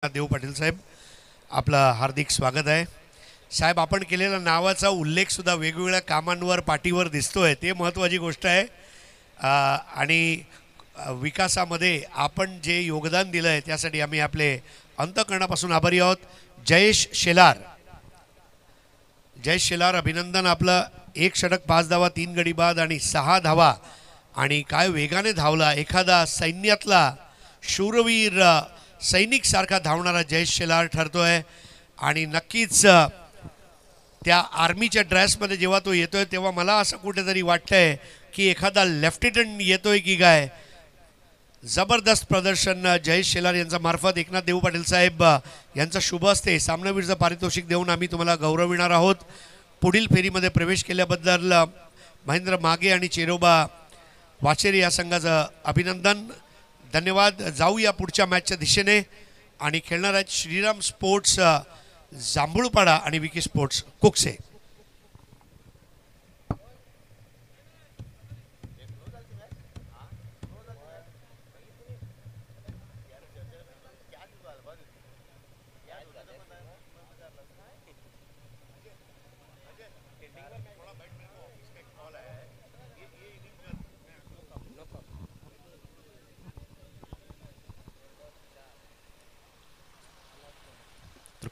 देव पाटील साहेब, आपलं हार्दिक स्वागत आहे साहेब. आपण केलेला नावाचा उल्लेख सुद्धा वेगवेगळ्या कामांवर पाठीवर दिसतोय, ते महत्त्वाची गोष्ट आहे. आणि विकासामध्ये आपण जे योगदान दिलं आहे त्यासाठी आम्ही आपले अंतःकरणापासून आभारी आहोत. जयेश शेलार, जयेश शेलार अभिनंदन. आपलं 1 षटक 5 धावा 3 गडी बाद आणि 6 धावा, आणि काय वेगाने धावला. एखादा सैन्यातला शूरवीर सैनिक सारखा धावणारा जयेश शेलार ठरतोय. आणि नक्कीच त्या आर्मीच्या ड्रेसमध्ये जेव्हा तो येतोय तेव्हा मला असं कुठेतरी वाटतंय की एखादा लेफ्टनंट येतोय की काय. जबरदस्त प्रदर्शन जयेश शेलार यांच्या मार्फत एकनाथ देव पाटील साहेब यांचा शुभ हस्ते सामनावीरचं पारितोषिक देऊन आम्ही तुम्हाला गौरविणार आहोत. पुढील फेरीमध्ये प्रवेश केल्याबद्दल महेंद्र मागे आणि चेरोबा वाचेरी या संघाचं अभिनंदन, धन्यवाद. जाऊया पुढच्या मॅचच्या दिशेने. आणि खेळणार आहेत श्रीराम स्पोर्ट्स जांभूळपाडा आणि विकी स्पोर्ट्स कुकसे.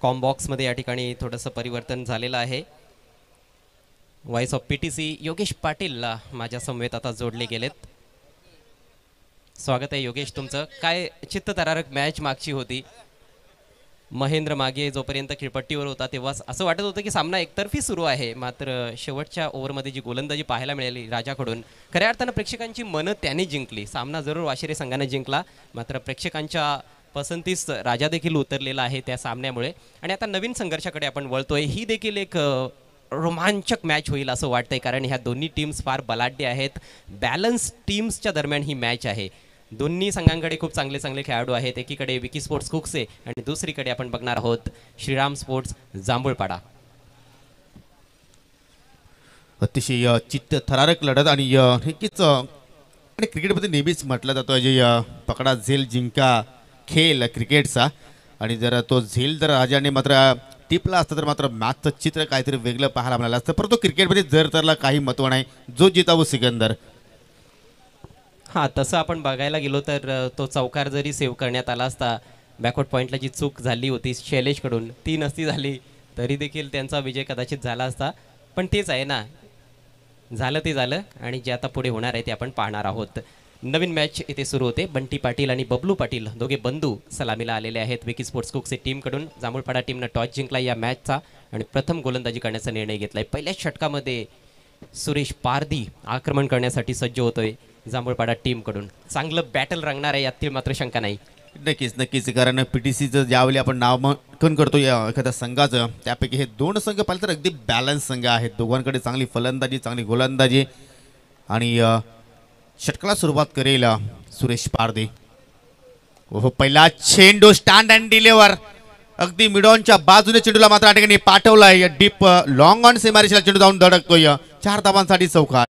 कॉम्बॉक्समध्ये या ठिकाणी थोडंसं परिवर्तन झालेलं आहे. Voice of PTC Yogesh Patil माझ्या समवेत आता जोडले गेलेत. स्वागत आहे योगेश तुमचं. काय चित्तथरारक मॅच मागची होती. महेंद्र मागे जोपर्यंत खेळपट्टीवर होता तेव्हा असं वाटत होतं की सामना एकतर्फी सुरू आहे, मात्र शेवटच्या ओव्हरमध्ये जी गोलंदाजी पाहायला मिळाली राजाकडून, खऱ्या अर्थानं प्रेक्षकांची मनं त्याने जिंकली. सामना जरूर वाशिरे संघाने जिंकला, मात्र प्रेक्षकांच्या पसंतीस राजा देखील उतरलेला आहे त्या सामन्यामुळे. आणि आता नवीन संघर्षाकडे आपण वळतोय. ही देखील एक रोमांचक मॅच होईल असं वाटतंय, कारण ह्या दोन्ही टीम्स फार बलाढ्य आहेत. बॅलन्स टीम्सच्या दरम्यान ही मॅच आहे. दोन्ही संघांकडे खूप चांगले चांगले खेळाडू आहेत. एकीकडे विकी स्पोर्ट्स कुकसे आणि दुसरीकडे आपण बघणार आहोत श्रीराम स्पोर्ट्स जांभूळपाडा. अतिशय चित्तथरारक लढत. आणि नक्कीच आणि क्रिकेटमध्ये नेहमीच म्हटलं जातं जे पकडा झेल जिंका खेळ क्रिकेटचा. आणि जर तो झेल जर राजाने मात्र टिपला असतं तर मात्र मॅचचं चित्र काहीतरी वेगळं पाहायला मिळालं असतं. परंतु क्रिकेटमध्ये जर तरला काही महत्त्व नाही, जो जितावं सिकंदर. हां, तसं आपण बघायला गेलो तर तो चौकार जरी सेव्ह करण्यात आला असता, बॅकवर्ड पॉईंटला जी चूक झाली होती शैलेशकडून ती नसती झाली तरी देखील त्यांचा विजय कदाचित झाला असता. पण तेच आहे ना, झालं ते झालं, आणि जे आता पुढे होणार आहे ते आपण पाहणार आहोत. नवीन मॅच इथे सुरू होते. बंटी पाटील आणि बबलू पाटील दोघे बंधू सलामीला आलेले आहेत विकी स्पोर्ट्स कुकचे टीमकडून. जांभूळपाडा टीमनं टॉस जिंकला या मॅचचा आणि प्रथम गोलंदाजी करण्याचा निर्णय घेतलाय. पहिल्याच षटकामध्ये सुरेश पारधी आक्रमण करण्यासाठी सज्ज होतोय जांभूळपाडा टीमकडून. चांगलं बॅटल रंगणार आहे, यातील मात्र शंका नाही. नक्कीच नक्कीच, कारण पीटीसीचं ज्यावेळी आपण नामांकन करतो या एखाद्या संघाचं, त्यापैकी हे दोन संघ पाहिलं तर अगदी बॅलन्स संघ आहेत. दोघांकडे चांगली फलंदाजी, चांगली गोलंदाजी. आणि षटकाला सुरुवात करेल सुरेश पारधी. हो, पहिला चेंडू स्टँड अँड डिलिव्हर अगदी मिडॉनच्या बाजूने चेंडूला मात्र ठिकाणी पाठवलाय डीप लॉंग ऑन सीमारेषेला चेंडू जाऊन धडकतोय. 4 धावांसाठी चौकार.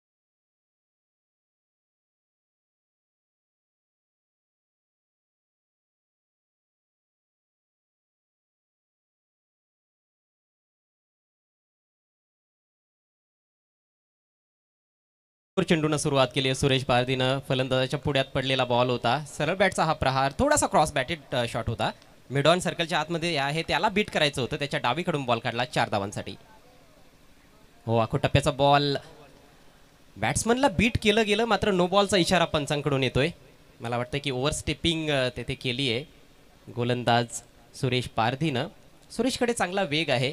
चेंडूनं सुरुवात केली आहे सुरेश पारधीनं. फलंदाजाच्या पुढ्यात पडलेला बॉल होता. सरळ बॅटचा हा प्रहार, थोडासा क्रॉस बॅटेड शॉट होता. मिडॉन सर्कलच्या आतमध्ये आहे, त्याला बीट करायचं होतं. त्याच्या डावीकडून बॉल काढला 4 धावांसाठी. हो, आखो टप्प्याचा बॉल बॅट्समनला बीट केलं गेलं, मात्र नो बॉलचा इशारा पंचांकडून येतोय. मला वाटतं की ओव्हर स्टेपिंग तेथे केली आहे गोलंदाज सुरेश पारधीनं. सुरेशकडे चांगला वेग आहे.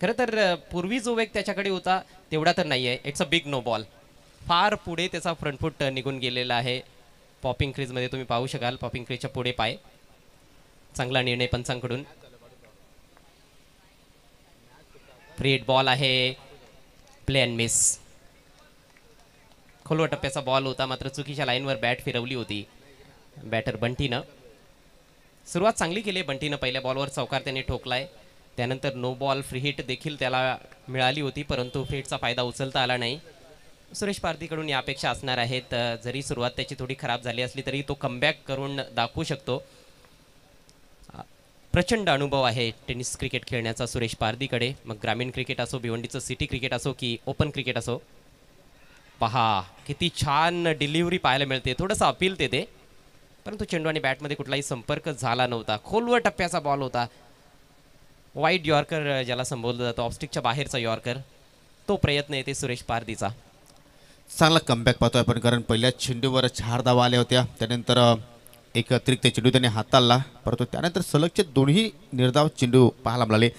खरं तर पूर्वी जो वेग त्याच्याकडे होता तेवढा तर नाही आहे. It's a big no ball. फार पुढे त्याचा फ्रंट फूट निघून गेलेला आहे. पॉपिंग क्रीजमध्ये तुम्ही पाहू शकाल, पॉपिंग क्रीजच्या पुढे पाय. चांगला निर्णय पंचांकडून. फ्री हिट बॉल आहे, प्ले अँड मिस. खोलवा टप्प्याचा बॉल होता, मात्र चुकीच्या लाईनवर बॅट फिरवली होती बॅटर बंटीनं. सुरुवात चांगली केली बंटीनं. पहिल्या बॉलवर चौकार त्याने ठोकलाय. त्यानंतर नो बॉल फ्री हिट देखील त्याला मिळाली होती, परंतु फ्री हिटचा फायदा उचलता आला नाही. सुरेश पारधीकडून या अपेक्षा असणार आहेत. जरी सुरुवात त्याची थोडी खराब झाली असली तरी तो कमबॅक करून दाखवू शकतो. प्रचंड अनुभव आहे टेनिस क्रिकेट खेळण्याचा सुरेश पारदीकडे. मग ग्रामीण क्रिकेट असो, भिवंडीचं सिटी क्रिकेट असो की ओपन क्रिकेट असो. पहा किती छान डिलिव्हरी पाहायला मिळते. थोडंसं अपील ते परंतु चेंडू आणि बॅटमध्ये कुठलाही संपर्क झाला नव्हता. खोलवर टप्प्याचा बॉल होता. वाईड यॉर्कर ज्याला संबोधलं जातं, ऑफस्टिकच्या बाहेरचा यॉर्कर, तो प्रयत्न येते सुरेश पारदीचा. चांगला कमबॅक पाहतोय आपण, कारण पहिल्या चेंडूवर 4 धावा आल्या होत्या. त्यानंतर एक अतिरिक्त चेंडू त्याने हाताळला, परंतु त्यानंतर सलगचे दोन्ही निर्धाव चेंडू पाहायला मिळाले.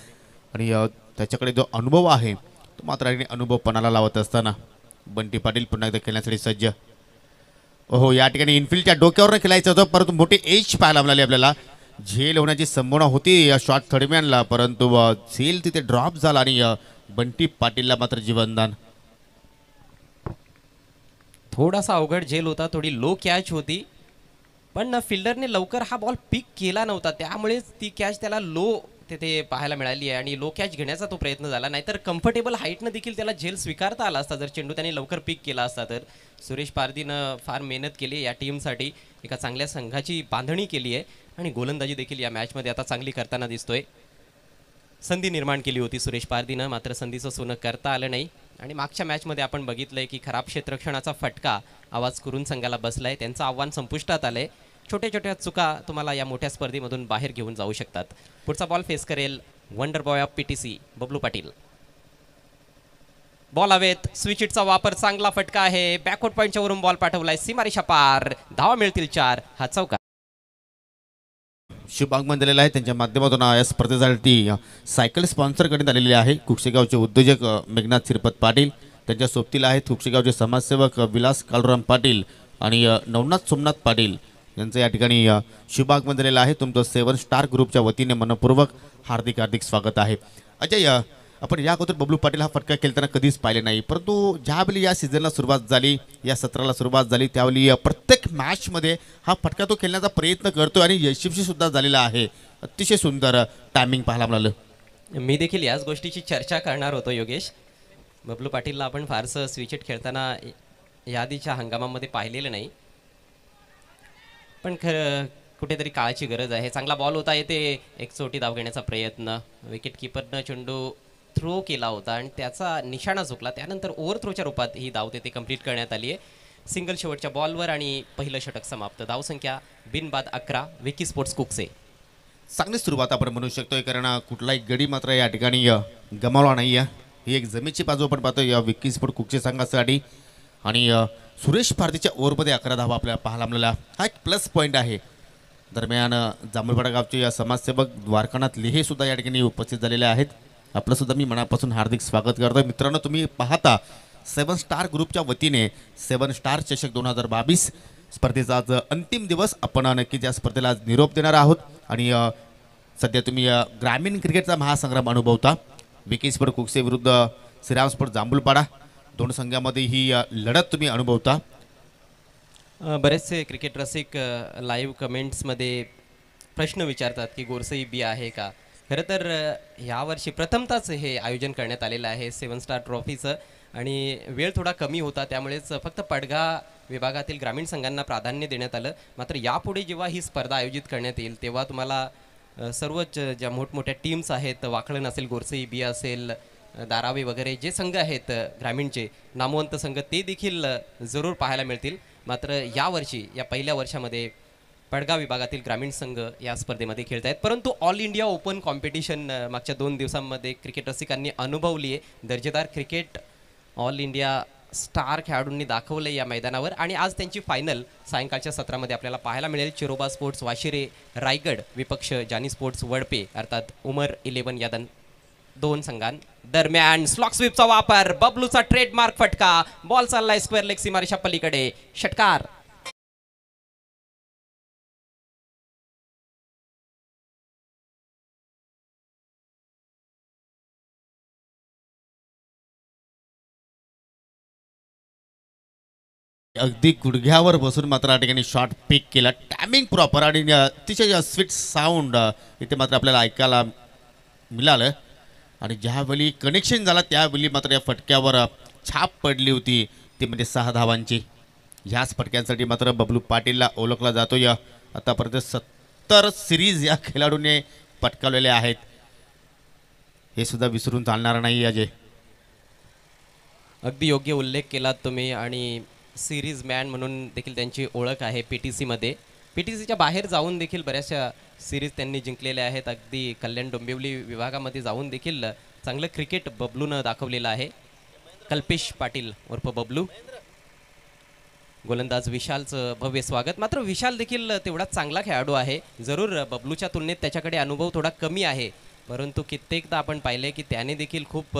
आणि त्याच्याकडे जो अनुभव आहे तो मात्र अनुभव पणाला लावत असताना बंटी पाटील पुन्हा एकदा खेळण्यासाठी सज्ज. ओहो, या ठिकाणी इनफिल्डच्या डोक्यावरनं खेळायचं होतं, परंतु मोठी एज पाहायला मिळाली आपल्याला. झेल होण्याची संभावना होती या शॉट थर्डमॅनला, परंतु झेल तिथे ड्रॉप झाला आणि बंटी पाटीलला मात्र जीवनदान. थोडासा अवघड झेल होता, थोडी लो कॅच होती, पण फिल्डरने लवकर हा बॉल पिक केला नव्हता, त्यामुळेच ती कॅच त्याला लो तिथे पाहायला मिळाली आहे. आणि लो कॅच घेण्याचा तो प्रयत्न झाला, नाहीतर कम्फर्टेबल हाईटनं देखील त्याला झेल स्वीकारता आला असता जर चेंडू त्याने लवकर पिक केला असता तर. सुरेश पारदीनं फार मेहनत केली या टीमसाठी, एका चांगल्या संघाची बांधणी केली आहे आणि गोलंदाजी देखील या मॅचमध्ये आता चांगली करताना दिसतोय. संधी निर्माण केली होती सुरेश पारदीनं, मात्र संधीचं सोनं करता आलं नाही. आणि मागच्या मॅचमध्ये आपण बघितलंय की खराब क्षेत्ररक्षणाचा फटका आवाज करून संघाला बसलाय. त्यांचं आव्हान संपुष्टात आलंय. छोट्या छोट्या चुका तुम्हाला या मोठ्या स्पर्धेमधून बाहेर घेऊन जाऊ शकतात. पुढचा बॉल फेस करेल wonder boy of PTC Bablu Patil. Ball हवेत, स्विच इटचा वापर, चांगला फटका आहे. बॅकवर्ड पॉईंटच्या वरून बॉल पाठवलाय सीमारेषा पार. धावा मिळतील 4. हा चौका. शुभ आगमन दिलेलं आहे त्यांच्या माध्यमातून या स्पर्धेसाठी सायकल स्पॉन्सर करण्यात आलेली आहे. कुक्षेगावचे उद्योजक मेघनाथ शिरपत पाटील, त्यांच्या सोबतीला आहेत कुक्षेगावचे समाजसेवक विलास कालुराम पाटील आणि नवनाथ सोमनाथ पाटील यांचं या ठिकाणी शुभ आगमन दिलेलं आहे. तुमचं 7 स्टार ग्रुपच्या वतीने मनपूर्वक हार्दिक हार्दिक स्वागत आहे. अजय, आपण या अगोदर बबलू पाटील हा फटका खेळताना कधीच पाहिले नाही, परंतु ज्यावेळी या सीझनला सुरुवात झाली, या सत्राला सुरुवात झाली, त्यावेळी प्रत्येक मॅचमध्ये हा फटका तो खेळण्याचा प्रयत्न करतो आणि यशस्वी सुद्धा झालेला आहे. अतिशय सुंदर टायमिंग पाहायला मिळालं. मी देखील याच गोष्टीची चर्चा करणार होतो योगेश. बबलू पाटीलला आपण फारसं स्विचेट खेळताना यादीच्या हंगामामध्ये पाहिलेलं नाही, पण कुठेतरी काळाची गरज आहे. चांगला बॉल होता, येते एक चोटी धाव घेण्याचा प्रयत्न. विकेट किपरनं चेंडू थ्रो केला होता आणि त्याचा निशाणा चुकला. त्यानंतर ओव्हर थ्रोच्या रूपात ही धाव तिथे कंप्लीट करण्यात आली आहे. सिंगल शेवटच्या बॉलवर आणि पहिलं षटक समाप्त. धावसंख्या बिनबाद 11. विकी स्पोर्ट्स कुकसे. चांगली सुरुवात आपण म्हणू शकतोय, कारण कुठलाही गडी मात्र या ठिकाणी गमावला नाही आहे. ही एक जमेची बाजू आपण पाहतो या विकी स्पोर्ट कुकचे संघासाठी. आणि सुरेश पारदीच्या ओव्हरमध्ये 11 धावा आपल्याला पाहायला मिळाल्या. हा एक प्लस पॉईंट आहे. दरम्यान जांभूळपाडा गावचे या समाजसेवक द्वारकानाथ लेहे सुद्धा या ठिकाणी उपस्थित झालेले आहेत. आपलं सुद्धा मी मनापासून हार्दिक स्वागत करतो. मित्रांनो, तुम्ही पाहता 7 स्टार ग्रुपच्या वतीने 7 स्टार चषक 2022 स्पर्धेचा आज अंतिम दिवस. आपण नक्कीच या स्पर्धेला आज निरोप देणार आहोत. आणि सध्या तुम्ही ग्रामीण क्रिकेटचा महासंग्राम अनुभवता. विकी स्पोर्ट कुकसे विरुद्ध श्रीराम स्पोर्ट जांभूळपाडा, दोन संघामध्ये ही लढत तुम्ही अनुभवता. बरेचसे क्रिकेट रसिक लाईव्ह कमेंट्समध्ये प्रश्न विचारतात की गोरसई बी आहे का. खरं तर यावर्षी प्रथमतःच हे आयोजन करण्यात आलेलं आहे 7 स्टार ट्रॉफीचं, आणि वेळ थोडा कमी होता, त्यामुळेच फक्त पडगा विभागातील ग्रामीण संघांना प्राधान्य देण्यात आलं. मात्र यापुढे जेव्हा ही स्पर्धा आयोजित करण्यात येईल तेव्हा तुम्हाला सर्वच ज्या मोठमोठ्या टीम्स आहेत, वाकळण असेल, गोरसई बी असेल, दारावे वगैरे जे संघ आहेत ग्रामीणचे नामवंत संघ, ते देखील जरूर पाहायला मिळतील. मात्र यावर्षी या पहिल्या वर्षामध्ये पडगाव विभागातील ग्रामीण संघ या स्पर्धेमध्ये खेळत आहेत. परंतु ऑल इंडिया ओपन कॉम्पिटिशन मागच्या 2 दिवसांमध्ये क्रिकेट रसिकांनी अनुभवली आहे. दर्जेदार क्रिकेट ऑल इंडिया स्टार खेळाडूंनी दाखवलं या मैदानावर, आणि आज त्यांची फायनल सायंकाळच्या सत्रामध्ये आपल्याला पाहायला मिळेल. चिरोबा स्पोर्ट्स वाशिरे रायगड विपक्ष जानी स्पोर्ट्स वडपे अर्थात उमर 11 या दोन संघांदरम्यान. स्लॉक स्वीपचा वापर, बबलूचा ट्रेडमार्क फटका, बॉल चाललाय स्क्वेअर लेग सीमारेषा पलीकडे, षटकार. अगदी गुडघ्यावर बसून मात्र या ठिकाणी शॉट पिक केला. टायमिंग प्रॉपर आणि अतिशय स्वीट साऊंड इथे मात्र आपल्याला ऐकायला मिळालं. आणि ज्यावेळी कनेक्शन झाला त्यावेळी मात्र या फटक्यावर छाप पडली होती, ती म्हणजे 6 धावांची. ह्याच फटक्यांसाठी मात्र बबलू पाटीलला ओळखला जातो. या आतापर्यंत 70 सिरीज या खेळाडूने पटकावलेले आहेत, हे सुद्धा विसरून चालणार नाही अजय. अगदी योग्य उल्लेख केलात तुम्ही आणि सिरीज मॅन म्हणून देखील त्यांची ओळख आहे PTCमध्ये. PTCच्या बाहेर जाऊन देखील बऱ्याचशा सिरीज त्यांनी जिंकलेल्या आहेत. अगदी कल्याण डोंबिवली विभागामध्ये जाऊन देखील चांगलं क्रिकेट बबलूनं दाखवलेलं आहे. कल्पेश पाटील उर्फ बबलू. गोलंदाज विशालचं भव्य स्वागत. मात्र विशाल देखील तेवढाच चांगला खेळाडू आहे. जरूर बबलूच्या तुलनेत त्याच्याकडे अनुभव थोडा कमी आहे, परंतु कित्येकदा आपण पाहिले की त्याने देखील खूप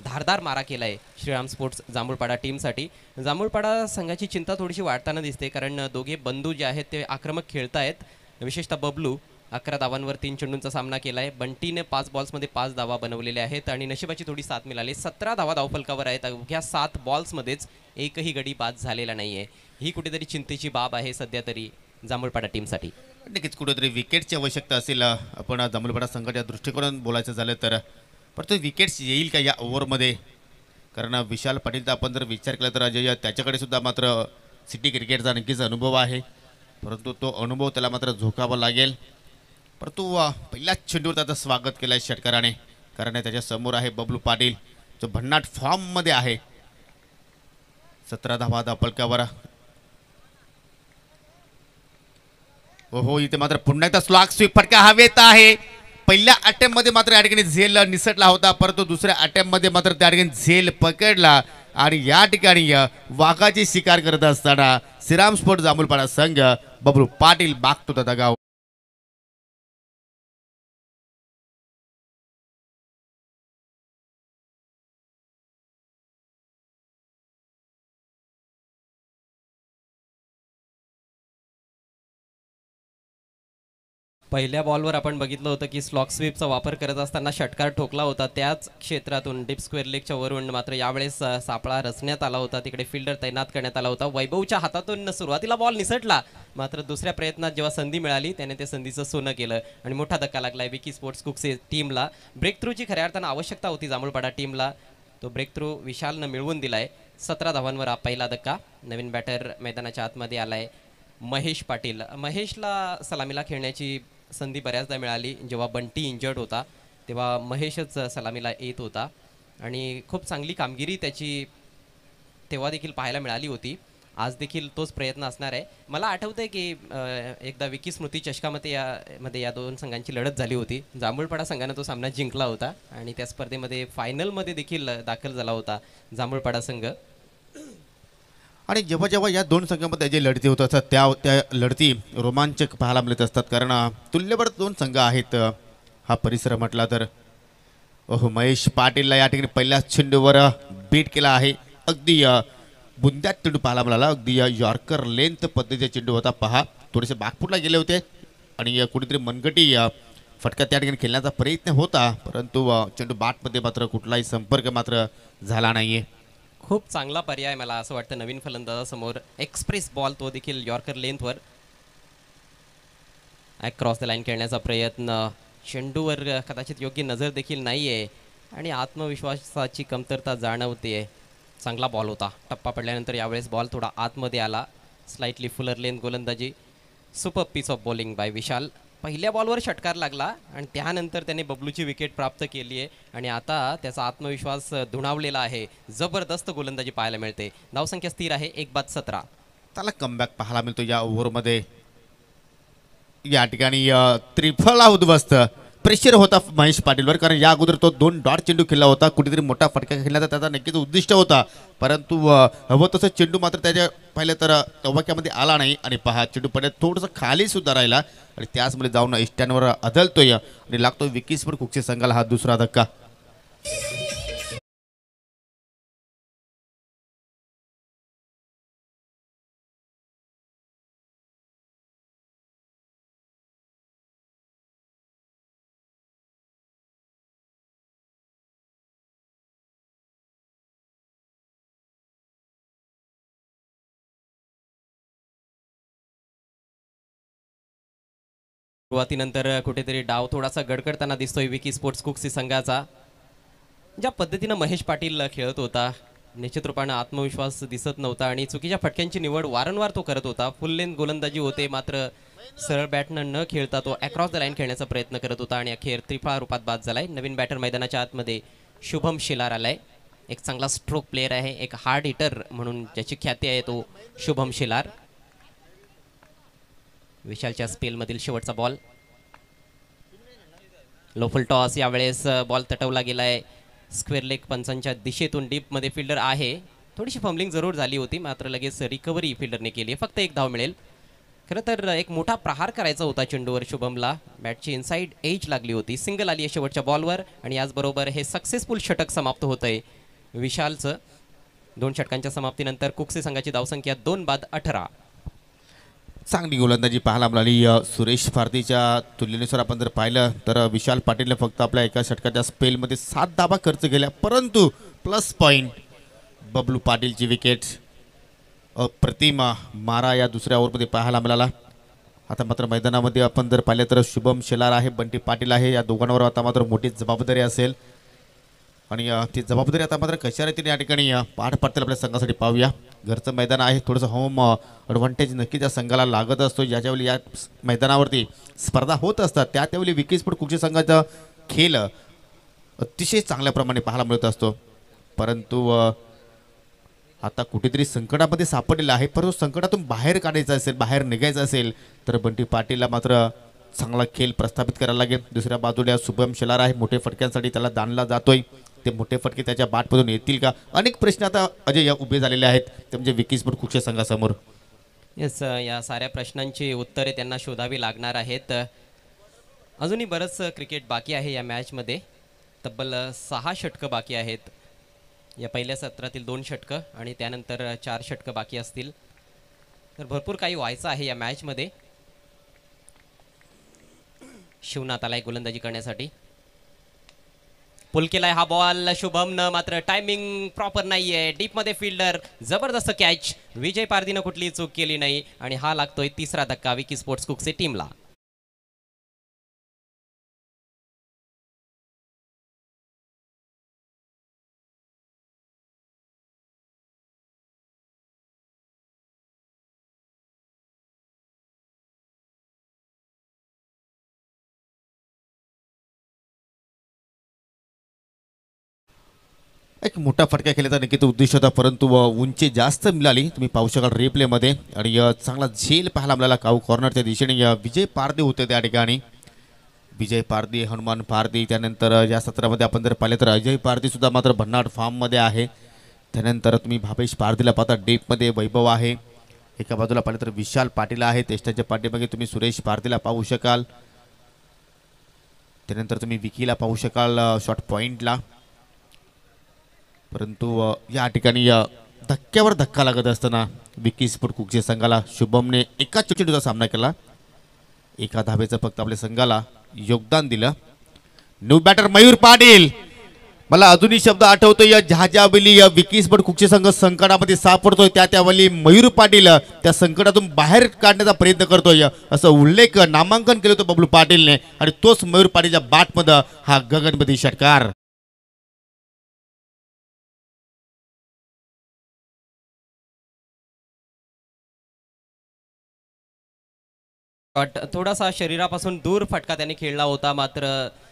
धारदार मारा केला आहे श्रीराम स्पोर्ट्स जांभूळपाडा टीमसाठी. जांभूळपाडा संघाची चिंता थोडीशी वाढताना दिसते, कारण दोघे बंधू जे आहेत ते आक्रमक खेळत आहेत. विशेषतः बबलू 11 धावांवर 3 चेंडूंचा सामना केला आहे. बंटीने 5 बॉल्समध्ये 5 धावा बनवलेल्या आहेत आणि नशिबाची थोडी साथ मिळाली. 17 धावा धावफलकावर आहेत. अवघ्या 7 बॉल्समध्येच एकही गडी बाद झालेला नाही आहे. ही कुठेतरी चिंतेची बाब आहे सध्या तरी जांभूळपाडा टीमसाठी. नक्कीच कुठेतरी विकेटची आवश्यकता असेल. आपण जांभूळपाडा संघाच्या दृष्टिकोनातून बोलायचं झालं तर परंतु विकेट्स येईल का या ओव्हरमध्ये, कारण विशाल पाटीलचा आपण जर विचार केला तर अजय त्याच्याकडे सुद्धा मात्र सिटी क्रिकेटचा नक्कीच अनुभव आहे, परंतु तो अनुभव त्याला मात्र झोकावा लागेल. परंतु पहिल्याच चेंडूवर त्याचं स्वागत केलं आहे षटकाराने, कारण त्याच्यासमोर आहे बबलू पाटील जो भन्नाट फॉर्ममध्ये आहे. 17 धावा धावफलकावर. हो, इथे मात्र पुन्हा एकदा स्लॉग स्वीप फटका हवेत आहे. पहिल्या अटेम्प्टमध्ये मात्र या ठिकाणी झेल निसटला होता, परंतु दुसऱ्या अटेम्प्टमध्ये मात्र त्या ठिकाणी झेल पकडला आणि या ठिकाणी वाघाची शिकार करत असताना श्रीराम स्पोर्ट्स जांभूळपाडा संघ बबलू पाटील मागतो त्या दगाव. पहिल्या बॉलवर आपण बघितलं होतं की स्लॉक स्वीपचा वापर करत असताना षटकार ठोकला होता. त्याच क्षेत्रातून डीप स्क्वेअर लेगच्या वरून मात्र यावेळेस सापळा रचण्यात आला होता. तिकडे फिल्डर तैनात करण्यात आला होता. वैभवच्या हातातून सुरुवातीला बॉल निसटला, मात्र दुसऱ्या प्रयत्नात जेव्हा संधी मिळाली त्याने त्या संधीचं सोनं केलं आणि मोठा धक्का लागला विकी स्पोर्ट्स कुक्से टीमला. ब्रेक थ्रूची खऱ्या अर्थानं आवश्यकता होती जांभूळपाडा टीमला. तो ब्रेक थ्रू विशालनं मिळवून दिलाय. 17 धावांवर हा पहिला धक्का. नवीन बॅटर मैदानाच्या आतमध्ये आलाय महेश पाटील. महेशला सलामीला खेळण्याची संधी बऱ्याचदा मिळाली. जेव्हा बंटी इंजर्ड होता तेव्हा महेशच सलामीला येत होता आणि खूप चांगली कामगिरी त्याची तेव्हा देखील पाहायला मिळाली होती. आज देखील तोच प्रयत्न असणार आहे. मला आठवतंय की एकदा विकी स्मृती चषकामध्ये या दोन संघांची लढत झाली होती. जांभूळपाडा संघाने तो सामना जिंकला होता आणि त्या स्पर्धेमध्ये फायनलमध्ये देखील दाखल झाला होता जांभूळपाडा संघ. आणि जेव्हा जेव्हा या दोन संघांमध्ये जे लढती होत असतात त्या लढती रोमांचक पाहायला मिळत असतात, कारण तुल्यबळ दोन संघ आहेत. हा परिसर म्हटला तर महेश पाटीलला या ठिकाणी पहिल्याच चेंडूवर बीट केला आहे. अगदी बुंद्यात चेंडू पाहायला मिळाला. अगदी यॉर्कर लेंथ पद्धतीचा चेंडू होता. पहा, थोडेसे बागपूरला गेले होते आणि कुठेतरी मनगटी फटका त्या ठिकाणी खेळण्याचा प्रयत्न होता, परंतु चेंडू बॅटमध्ये मात्र कुठलाही संपर्क मात्र झाला नाहीये. खूप चांगला पर्याय मला असं वाटतं नवीन फलंदाजासमोर. एक्सप्रेस बॉल, तो देखील यॉर्कर लेंथवर. क्रॉस द लाईन खेळण्याचा प्रयत्न. चेंडूवर कदाचित योग्य नजर देखील नाही आहे आणि आत्मविश्वासाची कमतरता जाणवते. चांगला बॉल होता. टप्पा पडल्यानंतर यावेळेस बॉल थोडा आतमध्ये आला. स्लाइटली फुलर लेंथ गोलंदाजी. Super piece of bowling by Vishal. पहिल्या बॉलवर षटकार लागला आणि त्यानंतर त्याने बबलूची विकेट प्राप्त केली आहे आणि आता त्याचा आत्मविश्वास दुणावलेला आहे. जबरदस्त गोलंदाजी पाहायला मिळते. धावसंख्या स्थिर आहे 1-17. त्याला कमबॅक पाहायला मिळतो या ओव्हरमध्ये. या ठिकाणी त्रिफळा उद्ध्वस्त प्रेशर होता महेश पाटीलवर, कारण या अगोदर तो 2 डॉट चेंडू खेळला होता. कुठेतरी मोठा फटका खेळण्याचा त्याचा नक्कीच उद्दिष्ट होता, परंतु हवं तसं चेंडू मात्र त्याच्या पाहिलं तर तवाक्यामध्ये आला नाही आणि पहा चेंडू पडत थोडंसं खाली सुद्धा राहिला आणि त्याचमध्ये जाऊन इष्टांवर आदळतोय आणि लागतो विकी स्पोर्ट्स कुक्से संघाला हा दुसरा धक्का. सुरुवातीनंतर कुठेतरी डाव थोडासा गडगडताना दिसतोय विकी स्पोर्ट्स कुक्सी संघाचा. ज्या पद्धतीनं महेश पाटील खेळत होता निश्चित रूपानं आत्मविश्वास दिसत नव्हता आणि चुकीच्या फटक्यांची निवड वारंवार तो करत होता. फुल लेंथ गोलंदाजी होते, मात्र सरळ बॅटनं न खेळता तो अक्रॉस द लाईन खेळण्याचा प्रयत्न करत होता आणि अखेर त्रिफळा रूपात बाद झालाय. नवीन बॅटर मैदानाच्या आतमध्ये शुभम शिलार आलाय. एक चांगला स्ट्रोक प्लेअर आहे, एक हार्ड हिटर म्हणून ज्याची ख्याती आहे तो शुभम शिलार. विशालच्या स्पेलमधील शेवटचा बॉल, लोफुल टॉस. यावेळेस बॉल तटवला गेलाय स्क्वेअर लेग पंचांच्या दिशेतून. डीपमध्ये फिल्डर आहे, थोडीशी फंबलिंग जरूर झाली होती, मात्र लगेच रिकव्हरी फिल्डरने केली. फक्त एक धाव मिळेल. खरं तर एक मोठा प्रहार करायचा होता चेंडूवर शुभमला. बॅटची इनसाइड एज लागली होती. सिंगल आली आहे शेवटच्या बॉलवर आणि याचबरोबर हे सक्सेसफुल षटक समाप्त होत आहे विशालचं. 2 षटकांच्या समाप्तीनंतर कुक्से संघाची धावसंख्या 2 बाद 18. चांगली गोलंदाजी पाहायला मिळाली सुरेश भारतीच्या तुलनेनुसार. आपण जर पाहिलं तर विशाल पाटीलने फक्त आपल्या एका षटकाच्या स्पेलमध्ये 7 धावा खर्च केल्या, परंतु प्लस पॉईंट बबलू पाटीलची विकेट अप्रतिम मारा या दुसऱ्या ओव्हरमध्ये पाहायला मिळाला. आता मात्र मैदानामध्ये आपण जर पाहिलं तर शुभम शेलार आहे, बंटी पाटील आहे. या दोघांवर आता मात्र मोठी जबाबदारी असेल आणि ती जबाबदारी आता मात्र कशा रीतीने या ठिकाणी पार पाडतील आपल्या संघासाठी पाहूया. घरचं मैदान आहे, थोडंसं होम ॲडव्हान्टेज नक्कीच या संघाला लागत असतो. ज्याच्यावेळी या मैदानावरती स्पर्धा होत असतात त्यावेळी विकीस्फोट कुक्षी संघाचा खेळ अतिशय चांगल्या प्रमाणे पाहायला मिळत असतो. परंतु आता कुठेतरी संकटामध्ये सापडलेला आहे, परंतु संकटातून बाहेर काढायचं असेल, बाहेर निघायचं असेल तर बंटी पाटीलला मात्र चांगला खेळ प्रस्थापित करायला लागेल. दुसऱ्या बाजूला शुभम शेलार आहे, मोठे फटक्यांसाठी त्याला दानला जातोय. ते मोठे फटके त्याच्या बाटमधून येतील का? अनेक प्रश्न आता अजय उभे झालेले आहेत ते म्हणजे विकीस्फोट कुक्षी संघासमोर. येस, या साऱ्या प्रश्नांची उत्तरे त्यांना शोधावी लागणार आहेत. अजूनही बरंच क्रिकेट बाकी आहे या मॅचमध्ये. तब्बल 6 षटकं बाकी आहेत. या पहिल्या सत्रातील 2 षटकं आणि त्यानंतर 4 षटकं बाकी असतील. तर भरपूर काही व्हायचं आहे या मॅचमध्ये. शिवनाथ आलाय गोलंदाजी करण्यासाठी. पुल केलाय हा बॉल शुभमनं, मात्र टायमिंग प्रॉपर नाहीये. डीपमध्ये फिल्डर, जबरदस्त कॅच. विजय पारदीनं कुठलीही चूक केली नाही आणि हा लागतोय 3रा धक्का विकी स्पोर्ट्स कुक्से टीमला. एक मोठा फटका खेळण्याचा नक्कीच उद्देश होता, परंतु उंची जास्त मिळाली. तुम्ही पाहू शकाल रिप्लेमध्ये आणि चांगला झेल पाहायला मिळाला काऊ कॉर्नरच्या दिशेने. विजय पारदी होते त्या ठिकाणी. विजय पारदी, हनुमान पारदी. त्यानंतर या सत्रामध्ये आपण जर पाहिले तर अजय पारदी सुद्धा मात्र भन्नाट फॉर्ममध्ये आहे. त्यानंतर तुम्ही भावेश पारदीला पाहता, डेपमध्ये वैभव आहे. एका बाजूला पाहिलं तर विशाल पाटील आहे. टेस्टाच्या पाठीमागे तुम्ही सुरेश पारदीला पाहू शकाल. त्यानंतर तुम्ही विकीला पाहू शकाल शॉर्ट पॉईंटला. परंतु या ठिकाणी धक्क्यावर धक्का लागत असताना विकी स्पोर्ट कुक्से संघाला शुभमने एका चेंडूचा सामना केला. एका धावेचं फक्त आपल्या संघाला योगदान दिलं. New batter Mayur Patil. मला अजूनही शब्द आठवतो, या ज्यावेळी विकी स्पोर्ट कुक्से संघ संकटामध्ये सापडतोय त्यावेळी मयूर पाटील त्या संकटातून बाहेर काढण्याचा प्रयत्न करतोय असं उल्लेख नामांकन केलं होतं बबलू पाटीलने आणि तोच मयूर पाटीलच्या बॅटमध्ये हा गगनपती षटकार. थोडासा शरीरापासून दूर फटका त्याने खेळला होता, मात्र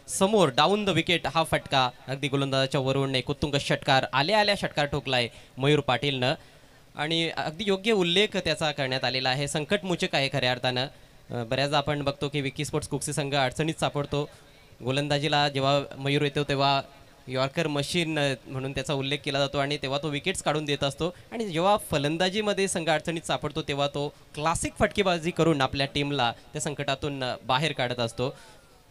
समोर डाऊन द विकेट हा फटका अगदी गोलंदाजाच्या वरून एक उत्तुंग षटकार आल्या षटकार ठोकलाय मयूर पाटीलनं आणि अगदी योग्य उल्लेख त्याचा करण्यात आलेला आहे. संकटमोचक आहे खऱ्या अर्थानं. बऱ्याचदा आपण बघतो की विकी स्पोर्ट्स कुक्से संघ अडचणीत सापडतो. गोलंदाजीला जेव्हा मयूर येतो तेव्हा यॉर्कर मशीन म्हणून त्याचा उल्लेख केला जातो आणि तेव्हा तो विकेट्स काढून देत असतो आणि जेव्हा फलंदाजीमध्ये संघ अडचणीत सापडतो तेव्हा तो क्लासिक फटकेबाजी करून आपल्या टीमला त्या संकटातून बाहेर काढत असतो.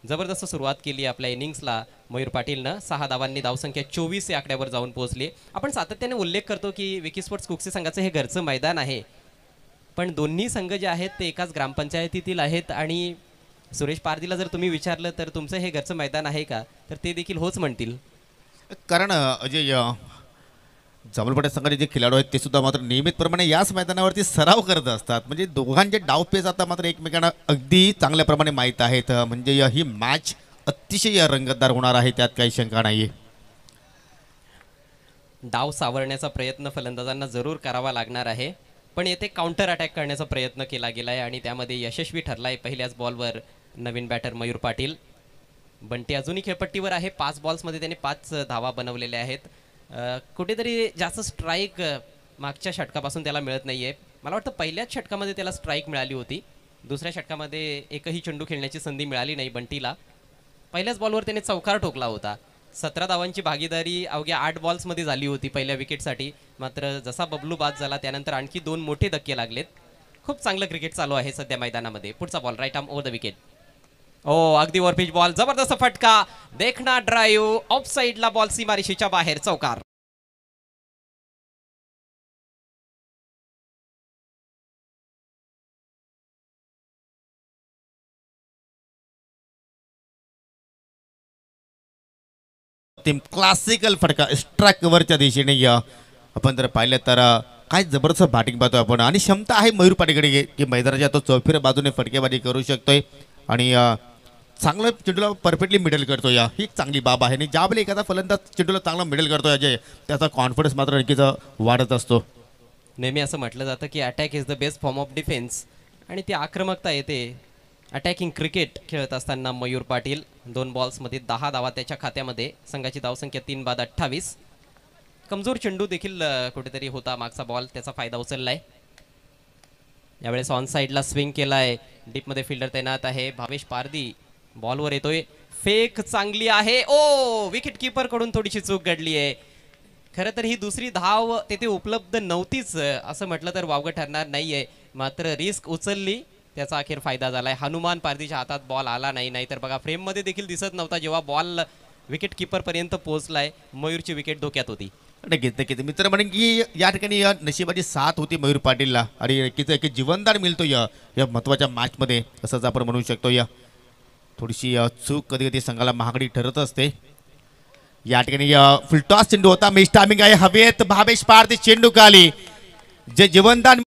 जबरदस्त सुरुवात केली आपल्या इनिंग्सला मयूर पाटीलनं. 6 धावांनी धावसंख्या 24 या आकड्यावर जाऊन पोहोचली. आपण सातत्याने उल्लेख करतो की विकी स्पोर्ट्स कुक्से संघाचं हे घरचं मैदान आहे, पण दोन्ही संघ जे आहेत ते एकाच ग्रामपंचायतीतील आहेत आणि सुरेश पारदीला जर तुम्ही विचारलं तर तुमचं हे घरचं मैदान आहे का, तर ते देखील होच म्हणतील. कारण अजय जांभूळपाटा संघाचे जे खेळाडू आहेत ते सुद्धा मात्र नियमितप्रमाणे याच मैदानावरती सराव करत असतात. म्हणजे दोघांचे डावपेच आता मात्र एकमेकांना अगदी चांगल्या प्रमाणे माहीत आहेत. म्हणजे ही मॅच अतिशय रंगतदार होणार आहे, त्यात काही शंका नाही. डाव सावरण्याचा प्रयत्न फलंदाजांना जरूर करावा लागणार आहे, पण येथे काउंटर अटॅक करण्याचा प्रयत्न केला गेला आहे आणि त्यामध्ये यशस्वी ठरला आहे पहिल्याच बॉलवर नवीन बॅटर मयूर पाटील. बंटी अजूनही खेळपट्टीवर आहे. 5 बॉल्समध्ये त्याने 5 धावा बनवलेल्या आहेत. कुठेतरी जास्त स्ट्राईक मागच्या षटकापासून त्याला मिळत नाही आहे. मला वाटतं पहिल्याच षटकामध्ये त्याला स्ट्राईक मिळाली होती, दुसऱ्या षटकामध्ये एकही चेंडू खेळण्याची संधी मिळाली नाही बंटीला. पहिल्याच बॉलवर त्याने चौकार ठोकला होता. 17 धावांची भागीदारी अवघ्या 8 बॉल्समध्ये झाली होती पहिल्या विकेटसाठी. मात्र जसा बबलू बाद झाला त्यानंतर आणखी 2 मोठे धक्के लागलेत. खूप चांगलं क्रिकेट चालू आहे सध्या मैदानामध्ये. पुढचा ball right arm over the wicket. ओ अगदी वरपिच बॉल, जबरदस्त फटका, देखना ड्राईव्ह, ऑफ साईडला बॉल, सीमारेषेच्या बाहेर, चौकार. क्लासिकल फटका स्ट्राईक कव्हरच्या दिशेने आपण जर पाहिलं तर काय जबरदस्त बॅटिंग पाहतोय आपण आणि क्षमता आहे मयूर पाटीकडे की मैदानाच्या तो चौफेर बाजूने फटकेबाजी करू शकतोय आणि चांगलं चेंडूला परफेक्टली मिडल करतोय. ही एक चांगली बाब आहे आणि ज्यावेळी एखादा फलंदाज चेंडूला चांगला मिडल करतोय अजय, त्याचा कॉन्फिडन्स मात्र नक्कीच वाढत असतो. नेहमी असं म्हटलं जातं की attack is the best form of defence आणि ती आक्रमकता येते अटॅकिंग क्रिकेट खेळत असताना. मयूर पाटील 2 बॉल्समध्ये 10 धावा त्याच्या खात्यामध्ये. संघाची धावसंख्या 3 बाद 28. कमजोर चेंडू देखील कुठेतरी होता मागचा बॉल, त्याचा फायदा उचललाय. यावेळेस ऑन साईडला स्विंग केलाय, डीपमध्ये फिल्डर तैनात आहे. भावेश पारदी बॉलवर येतोय, फेक चांगली आहे. ओ विकेट कीपर कडून थोडीशी चूक घडली आहे. खरं तर ही दुसरी धाव तेथे उपलब्ध नव्हतीच असं म्हटलं तर वावगं ठरणार नाहीये. मात्र रिस्क उचलली, त्याचा अखेर फायदा झालाय. हनुमान पारदीच्या हातात बॉल आला नाही, नाहीतर बघा फ्रेममध्ये देखील दिसत नव्हता जेव्हा बॉल विकेट कीपर पर्यंत पोहोचलाय. मयूरची विकेट धोक्यात होती. नक्कीच नक्कीच मित्र म्हणेन की या ठिकाणी नशिबाची साथ होती मयूर पाटीलला आणि नक्कीच एक जीवनदान मिळतो या महत्त्वाच्या मॅचमध्ये असंच आपण म्हणू शकतो. थोडीशी चूक कधी कधी संघाला महागडी ठरत असते. या ठिकाणी फुलटॉस चेंडू होता, मिस टायमिंग आहे, हवेत भावेश पारदी चेंडू खाली, जे जीवनदान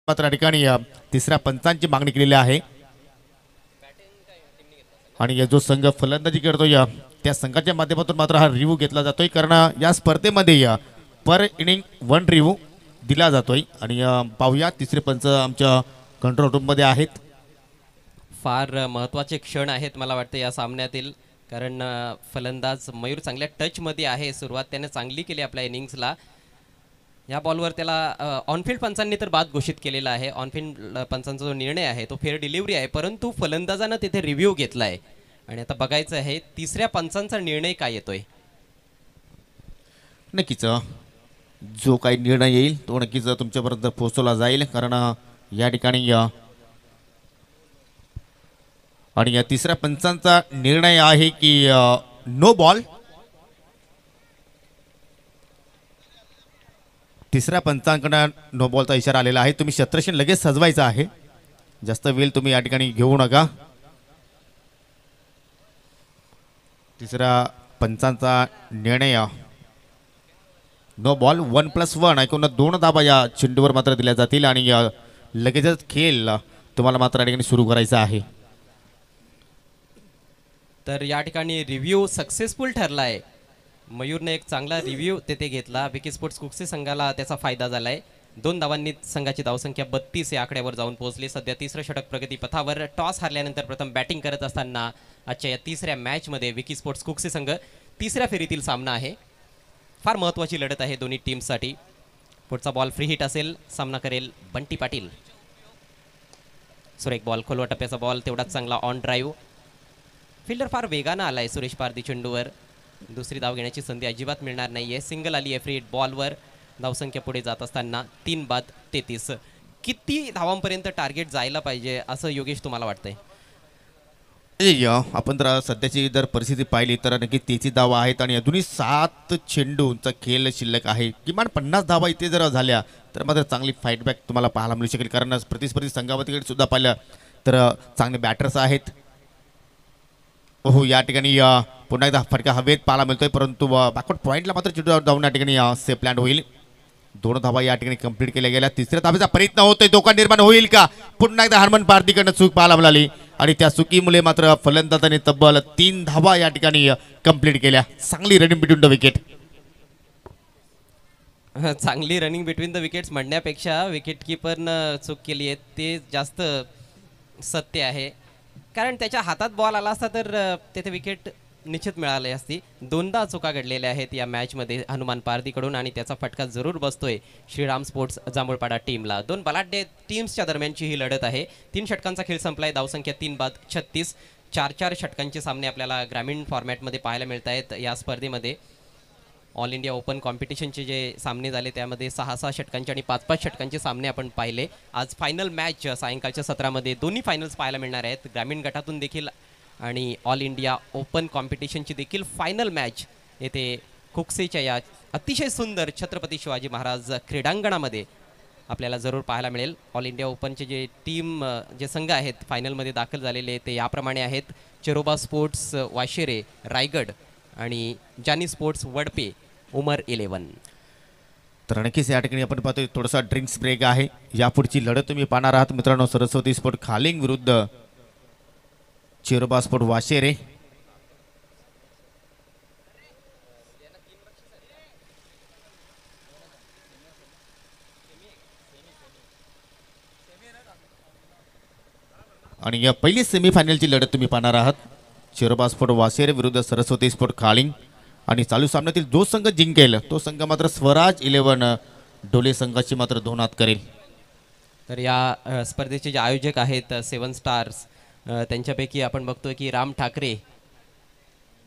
मात्र ठिकाणी तिसऱ्या पंचांची मागणी केलेली आहे आणि जो संघ फलंदाजी करतोय त्या संघाच्या माध्यमातून मात्र हा रिव्ह्यू घेतला जातोय, कारण या स्पर्धेमध्ये पर इनिंग 1 रिव्ह्यू दिला जातोय. आणि पाहूया तिसरे पंच आमच्या कंट्रोल रूममध्ये आहेत. फार महत्त्वाचे क्षण आहेत मला वाटतं या सामन्यातील, कारण फलंदाज मयूर चांगल्या टचमध्ये आहे. सुरुवात त्याने चांगली केली आपल्या इनिंग्सला. या बॉलवर त्याला ऑनफिल्ड पंचांनी तर बाद घोषित केलेला आहे. ऑनफिल्ड पंचांचा जो निर्णय आहे तो फेअर डिलिव्हरी आहे, परंतु फलंदाजानं तिथे रिव्ह्यू घेतला आहे आणि आता बघायचं आहे तिसऱ्या पंचांचा निर्णय काय येतोय. नक्कीच जो काही निर्णय येईल तो नक्कीच तुमच्यापर्यंत पोहोचवला जाईल, कारण या ठिकाणी आणि या तिसऱ्या पंचांचा निर्णय आहे की नो बॉल. तिसऱ्या पंचांकडून नो बॉलचा इशारा आलेला आहे. तुम्ही शत्रक्षण लगेच सजवायचं आहे, जास्त वेळ तुम्ही या ठिकाणी घेऊ नका. तिसऱ्या पंचांचा निर्णय नो बॉल. 1+1 ऐकून 2 धाबा या चेंडूवर मात्र दिल्या जातील आणि लगेचच खेळ तुम्हाला मात्र या ठिकाणी सुरू करायचा आहे. तर या ठिकाणी रिव्ह्यू सक्सेसफुल ठरला आहे. मयूरने एक चांगला रिव्ह्यू तेथे घेतला. विकी स्पोर्ट्स कुक्सी संघाला त्याचा फायदा झालाय. 2 धावांनी संघाची धावसंख्या 32 या आकड्यावर जाऊन पोहोचली. सध्या तिसरं षटक प्रगतीपथावर. टॉस हारल्यानंतर प्रथम बॅटिंग करत असताना आजच्या या तिसऱ्या मॅचमध्ये विकी स्पोर्ट्स कुक्सी संघ तिसऱ्या फेरीतील सामना आहे. फार महत्त्वाची लढत आहे दोन्ही टीमसाठी. पुढचा बॉल फ्री हिट असेल, सामना करेल बंटी पाटील. सुरेख बॉल, खोलवा टप्प्याचा बॉल, तेवढाच चांगला ऑन ड्राईव्ह. फिल्डर फार वेगानं आलाय सुरेश पारदी चेंडूवर. दुसरी धाव घेण्याची संधी अजिबात मिळणार नाहीये. सिंगल आली आहे फ्री हिट बॉलवर. धावसंख्या पुढे जात असताना 3 बाद 33. किती धावांपर्यंत टार्गेट जायला पाहिजे असं योगेश तुम्हाला वाटतंय? आपण जर सध्याची जर परिस्थिती पाहिली तर नक्की 33 धावा आहेत आणि अजूनही 7 चेंडूंचा खेळ शिल्लक आहे. किमान 50 धावा इथे जर झाल्या तर मात्र चांगली फाईट बॅक तुम्हाला पाहायला मिळू शकेल, कारण प्रतिस्पर्धी संघावतीकडे सुद्धा पाहिलं तर चांगले बॅटर्स आहेत. हो, या ठिकाणी पुन्हा एकदा फटका हवेत पाहायला मिळतोय, परंतु बॅकवर्ड पॉईंटला मात्र चेंडू जाऊन या ठिकाणी सेफ लँड होईल. 2 धावा या ठिकाणी कंप्लीट केल्या गेल्या. तिसऱ्या धावेचा प्रयत्न होतोय, धोका निर्माण होईल का? पुन्हा एकदा हरमन पारदीकडनं चूक पाहायला मिळाली आणि त्या चुकीमुळे मात्र फलंदाजाने तब्बल 3 धावा या ठिकाणी कंप्लीट केल्या. चांगली रनिंग बिटवीन द विकेट. चांगली रनिंग बिटवीन द विकेट्स म्हणण्यापेक्षा विकेट किपरनं चूक केली आहे ते जास्त सत्य आहे, कारण त्याच्या हातात बॉल आला असता तर तेथे विकेट निश्चित मिळाली असती. दोनदा चुका घडलेल्या आहेत या मॅचमध्ये हनुमान पारदीकडून आणि त्याचा फटका जरूर बसतोय श्रीराम स्पोर्ट्स जांभूळपाडा टीमला. दोन बलाढ्य टीम्सच्या दरम्यानची ही लढत आहे. 3 षटकांचा खेळ संपलाय. धावसंख्या 3 बाद 36. 4-4 षटकांचे सामने आपल्याला ग्रामीण फॉर्मॅटमध्ये पाहायला मिळत आहेत या स्पर्धेमध्ये. ऑल इंडिया ओपन कॉम्पिटिशनचे जे सामने झाले त्यामध्ये 6-6 षटकांचे आणि 5-5 षटकांचे सामने आपण पाहिले. आज फायनल मॅच सायंकाळच्या सत्रामध्ये दोन्ही फायनल्स पाहायला मिळणार आहेत. ग्रामीण गटातून देखील आणि ऑल इंडिया ओपन कॉम्पिटिशनची देखील फायनल मॅच येथे कुकसेच्या या अतिशय सुंदर छत्रपती शिवाजी महाराज क्रीडांगणामध्ये आपल्याला जरूर पाहायला मिळेल. ऑल इंडिया ओपनचे जे संघ आहेत फायनलमध्ये दाखल झालेले ते याप्रमाणे आहेत: चेरोबा स्पोर्ट्स वाशेरे रायगड आणि जानी स्पोर्ट्स वडपे उमर 11. तर नक्कीच या ठिकाणी आपण पाहतोय थोडासा ड्रिंक्स ब्रेक आहे. यापुढची लढत तुम्ही पाहणार आहात मित्रांनो, सरस्वती स्पोर्ट खालिंग विरुद्ध चेरोबा स्पोर्ट वाशेरे. आणि या पहिली सेमीफायनलची लढत तुम्ही पाहणार आहात चेरोबा स्पोर्ट वाशेरे विरुद्ध सरस्वती स्पोर्ट खालिंग. आणि चालू सामन्यातील जो संघ जिंकेल तो संघ मात्र स्वराज 11 डोले संघाची मात्र 2 हात करेल. तर या स्पर्धेचे जे आयोजक आहेत 7 स्टार्स, त्यांच्यापैकी आपण बघतोय की राम ठाकरे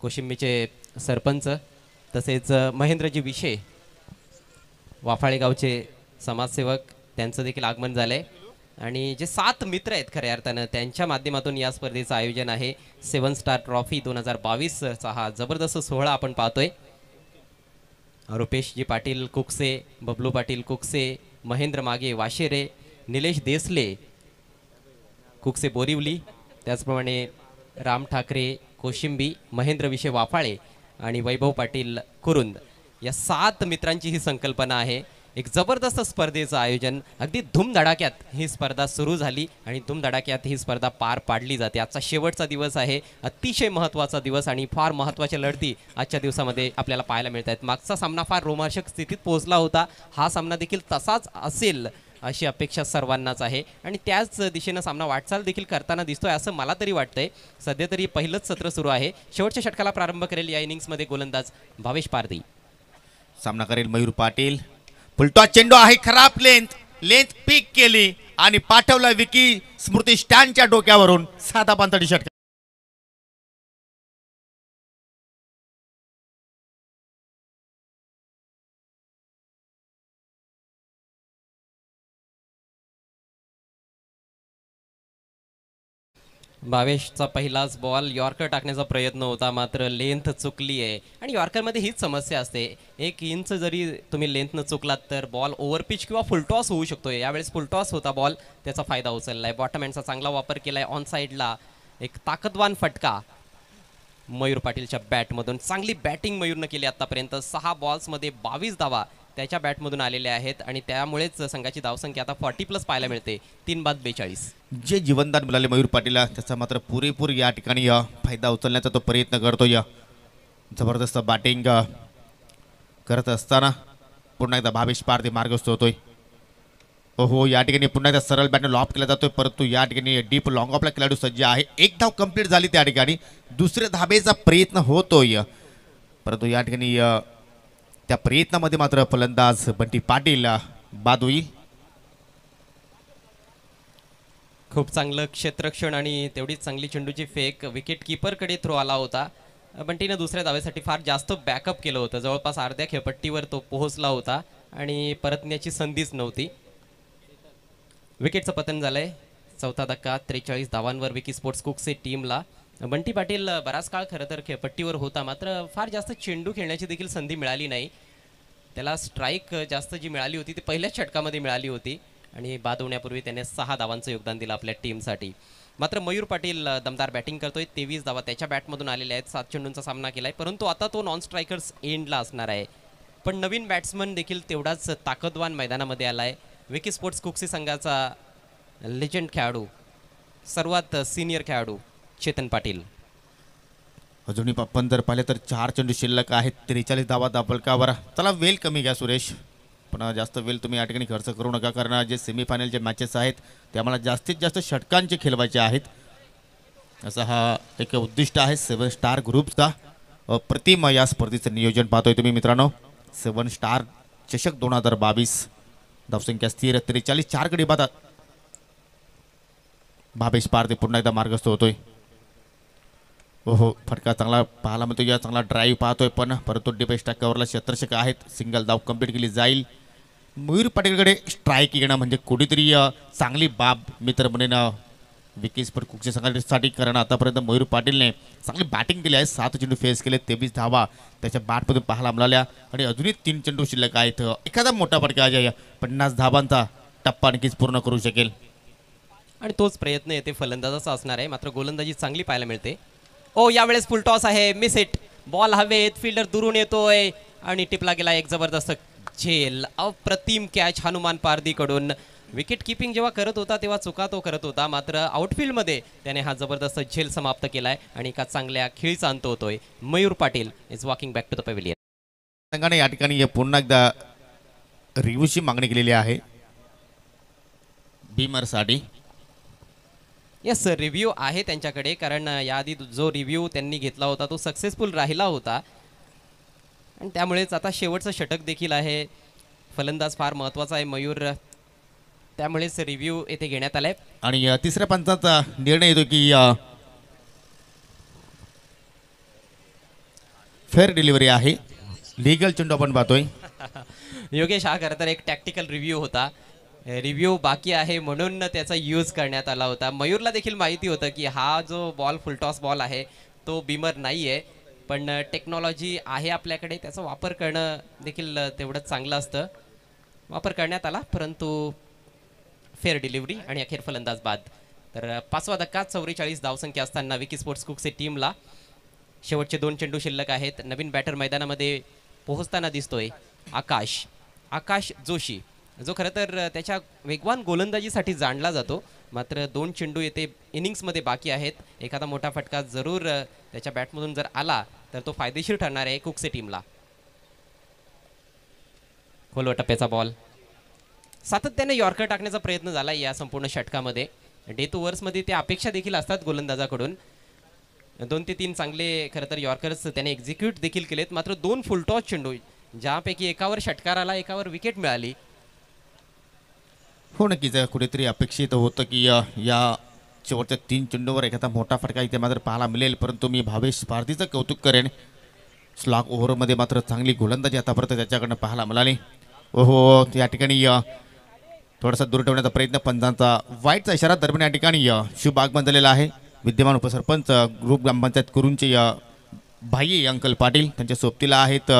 कोशिंबीचे सरपंच, तसेच महेंद्रजी विशे वाफाळे गावचे समाजसेवक, त्यांचं देखील आगमन झालंय. आणि जे 7 मित्र आहेत खऱ्या अर्थानं त्यांच्या माध्यमातून या स्पर्धेचं आयोजन आहे. 7 स्टार ट्रॉफी 2022चा हा जबरदस्त सोहळा आपण पाहतोय. रुपेशजी पाटील कुकसे, बबलू पाटील कुकसे, महेंद्र मागे वाशेरे, निलेश देसले कुकसे बोरिवली, त्याचप्रमाणे राम ठाकरे कोशिंबी, महेंद्र विशे वाफाळे आणि वैभव पाटील कुरुंद, या 7 मित्रांची ही संकल्पना आहे. एक जबरदस्त स्पर्धेचं आयोजन. अगदी धूमधडाक्यात ही स्पर्धा सुरू झाली आणि धूमधडाक्यात ही स्पर्धा पार पाडली जाते. आजचा शेवटचा दिवस आहे, अतिशय महत्त्वाचा दिवस आणि फार महत्त्वाच्या लढती आजच्या दिवसामध्ये आपल्याला पाहायला मिळत आहेत. मागचा सामना फार रोमांचक स्थितीत पोहोचला होता, हा सामना देखील तसाच असेल अशी अपेक्षा सर्वांनाच आहे आणि त्याच दिशेनं सामना वाटचाल देखील करताना दिसतोय असं मला तरी वाटतंय. सध्या तरी पहिलंच सत्र सुरू आहे. शेवटच्या षटकाला प्रारंभ करेल या इनिंग्समध्ये गोलंदाज भावेश पारधी. सामना करेल मयूर पाटील. फुलटॉस चेंडू आहे, खराब लेंथ पिक केली आणि पाठवला विकी स्मृती स्टॅनच्या डोक्यावरून. साधा 5 षटक. भावेशचा पहिलाच बॉल यॉर्कर टाकण्याचा प्रयत्न होता, मात्र लेंथ चुकली आहे आणि यॉर्करमध्ये हीच समस्या असते. 1 इंच जरी तुम्ही लेंथनं चुकलात तर बॉल ओव्हरपिच किंवा फुलटॉस होऊ शकतो. यावेळेस फुलटॉस होता बॉल, त्याचा फायदा उचलला आहे. बॉटम हँडचा चांगला वापर केला आहे. ऑन साईडला एक ताकदवान फटका मयूर पाटीलच्या बॅटमधून. चांगली बॅटिंग मयूरनं केली आतापर्यंत. 6 बॉल्समध्ये 22 धावा त्याच्या बॅटमधून आलेल्या आहेत आणि त्यामुळेच संघाची धावसंख्या आता 40+ पाहायला मिळते. 3 बाद 42. जे जीवनदान मिळाले मयूर पाटीलला त्याचा मात्र पुरेपूर या ठिकाणी फायदा उचलण्याचा तो प्रयत्न करतो. या जबरदस्त बॅटिंग करत असताना पुन्हा एकदा भावेश पारधी मार्गस्थ होतोय. हो, या ठिकाणी पुन्हा एकदा सरळ बॅटने लॉप केला जातोय, परंतु या ठिकाणी डीप लॉंग ऑफला खेळाडू सज्ज आहे. 1 धाव कंप्लीट झाली त्या ठिकाणी. दुसऱ्या धाबेचा प्रयत्न होतोय, परंतु या ठिकाणी त्या प्रयत्नामध्ये मात्र फलंदाज बंटी पाटील बाद होईल. खूप चांगलं क्षेत्ररक्षण आणि तेवढीच चांगली चेंडूची फेक विकेट कीपरकडे थ्रो आला होता. बंटीनं दुसऱ्या धावेसाठी फार जास्त बॅकअप केलं होतं. जवळपास अर्ध्या खेळपट्टीवर तो पोहोचला होता आणि परतण्याची संधीच नव्हती. विकेटचं पतन झालंय. 4था धक्का. 43 धावांवर विकी स्पोर्ट्स कुकसे टीमला. बंटी पाटील बराच काळ खरं तर खेळपट्टीवर होता, मात्र फार जास्त चेंडू खेळण्याची देखील संधी मिळाली नाही. त्याला स्ट्राईक जास्त जी मिळाली होती ती पहिल्याच षटकामध्ये मिळाली होती आणि बाद होण्यापूर्वी त्याने 6 धावांचं योगदान दिलं आपल्या टीमसाठी. मात्र मयूर पाटील दमदार बॅटिंग करतोय. 23 धावा त्याच्या बॅटमधून आलेल्या आहेत. 7 चेंडूंचा सामना केलाय, परंतु आता तो नॉन स्ट्रायकर्स एंडला असणार आहे. पण नवीन बॅट्समन देखील तेवढाच ताकदवान मैदानामध्ये आलाय. विकी स्पोर्ट्स कुकसी संघाचा लेजंड खेळाडू सर्वात सिनियर खेळाडू चेतन पाटील. अजूनही आपण जर पाहिले तर 4 चेंडू शिल्लक आहेत, 43 धावा दाबलकावर. चला वेल कमी घ्या सुरेश, पण जास्त वेल तुम्ही या ठिकाणी खर्च करू नका, कारण जे सेमीफायनलचे मॅचेस आहेत ते आम्हाला जास्तीत जास्त षटकांचे खेळवायचे आहेत. असा हा एक उद्दिष्ट आहे 7 स्टार ग्रुपचा. प्रतिम या स्पर्धेचं नियोजन पाहतोय तुम्ही मित्रांनो. 7 स्टार चषक 2022. धावसंख्या स्थिर 43. 4 गडी बाद. भावेश पारदे पुन्हा एकदा मार्गस्थ होतोय. हो फटका चांगला पाहायला मिळतो, या चांगला ड्राईव्ह पाहतोय, पण परंतु डिपेस्टा कव्हरला क्षेत्ररक्षक आहेत. सिंगल धाव कंप्लीट केली जाईल. मयूर पाटीलकडे स्ट्राईक येणं म्हणजे कुठेतरी चांगली बाब मित्र म्हणेन विकेसपर कुकच्या संघासाठी, कारण आतापर्यंत मयूर पाटीलने चांगली बॅटिंग केली आहे. 7 चेंडू फेस केले, 23 धावा त्याच्या बॅटमधून पाहायला मिळाल्या आणि अजूनही 3 चेंडू शिल्लक आहेत. एखादा मोठा फटका अजय 50 धावांचा टप्पा आणखीच पूर्ण करू शकेल आणि तोच प्रयत्न येते फलंदाजाचा असणार आहे. मात्र गोलंदाजी चांगली पाहायला मिळते. ओ यावेळेस फुल टॉस आहे, मिस हिट. बॉल हवेत, फिल्डर दुरून येतोय आणि टिपला गेला एक जबरदस्त झेल. अप्रतिम कॅच हनुमान पारदीकडून. विकेट किपिंग जेव्हा करत होता तेव्हा चुका तो करत होता, मात्र आउटफील्डमध्ये त्याने हा जबरदस्त झेल समाप्त केलाय आणि एका चांगल्या खेळीचा अंत होतोय. Mayur Patil is walking back to the pavilion. संघाने या ठिकाणी पुन्हा एकदा रिव्ह्यूची मागणी केलेली आहे बीमरसाठी. येस सर, रिव्ह्यू आहे त्यांच्याकडे, कारण याआधी जो रिव्ह्यू त्यांनी घेतला होता तो सक्सेसफुल राहिला होता आणि त्यामुळेच आता शेवटचं षटक देखील आहे. फलंदाज फार महत्त्वाचा आहे मयूर, त्यामुळेच रिव्ह्यू येथे घेण्यात आलाय. आणि तिसऱ्या पंचाचा निर्णय येतो की फेअर डिलिव्हरी आहे. लीगल चेंडू आपण पाहतोय. योगेश, हा खरं तर एक टॅक्टिकल रिव्ह्यू होता. रिव्ह्यू बाकी आहे म्हणून त्याचा यूज करण्यात आला होता. मयूरला देखील माहिती होतं की हा जो बॉल फुलटॉस बॉल आहे तो बीमर नाही आहे, पण टेक्नॉलॉजी आहे आपल्याकडे, त्याचा वापर करणं देखील तेवढंच चांगलं असतं. वापर करण्यात आला, परंतु फेअर डिलिव्हरी आणि अखेर फलंदाज बाद. तर 5वा धक्का, 44 धावसंख्या असताना विकी स्पोर्ट्स कुकचे टीमला शेवटचे 2 चेंडू शिल्लक आहेत. नवीन बॅटर मैदानामध्ये पोहोचताना दिसतोय आकाश जोशी, जो खरं तर त्याच्या वेगवान गोलंदाजीसाठी जाणला जातो. मात्र 2 चेंडू येथे इनिंग्समध्ये बाकी आहेत. एखादा मोठा फटका जरूर त्याच्या बॅटमधून जर आला तर तो फायदेशीर ठरणार आहे कुकचे टीमला. खोलवा टप्प्याचा बॉल. सातत्याने यॉर्कर टाकण्याचा प्रयत्न झाला या संपूर्ण षटकामध्ये. डेथ ओव्हर्समध्ये त्या अपेक्षा देखील असतात गोलंदाजाकडून. 2 ते 3 चांगले खरं तर यॉर्कर्स त्याने एक्झिक्यूट देखील केलेत, मात्र 2 फुलटॉस चेंडू ज्यापैकी एकावर षटकार आला, एकावर विकेट मिळाली. हो नक्कीच, कुठेतरी अपेक्षित होतं की या शेवटच्या 3 चेंडूवर एखादा मोठा फटका इथे मात्र पाहायला मिळेल, परंतु मी भावेश पारदीचं कौतुक करेन. स्लॉग ओव्हरमध्ये मात्र चांगली गोलंदाजी आतापर्यंत त्याच्याकडनं पाहायला मिळाली. हो या ठिकाणी थोडासा दूर ठेवण्याचा प्रयत्न, पंचांचा वाईटचा इशारा दरम्यान या ठिकाणी शुभ आगमन झालेला आहे. विद्यमान उपसरपंच ग्रुप ग्रामपंचायत कुरुंचे भाई अंकल पाटील, त्यांच्या सोबतीला आहेत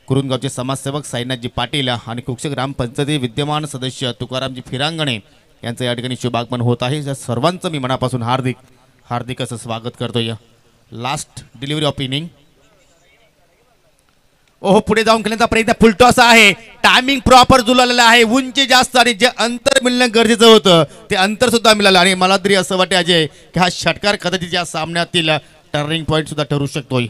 कुरुंदगावचे समाजसेवक साईनाथजी पाटील आणि कुक्षे ग्रामपंचायती विद्यमान सदस्य तुकारामजी फिरांगणे यांचं या ठिकाणी शुभ आगमन होत आहे. या सर्वांचं मी मनापासून हार्दिक असं स्वागत करतोय. Last delivery of inning. ओहो, पुढे जाऊन खेळण्याचा प्रयत्न, फुलटॉस आहे. टायमिंग प्रॉपर जुळलेला आहे. उंची जास्त आणि जे अंतर मिळणं गरजेचं होतं ते अंतर सुद्धा मिळालं आणि मला तरी असं वाटते अजय की हा षटकार कदाचित या सामन्यातील टर्निंग पॉईंट सुद्धा ठरू शकतोय.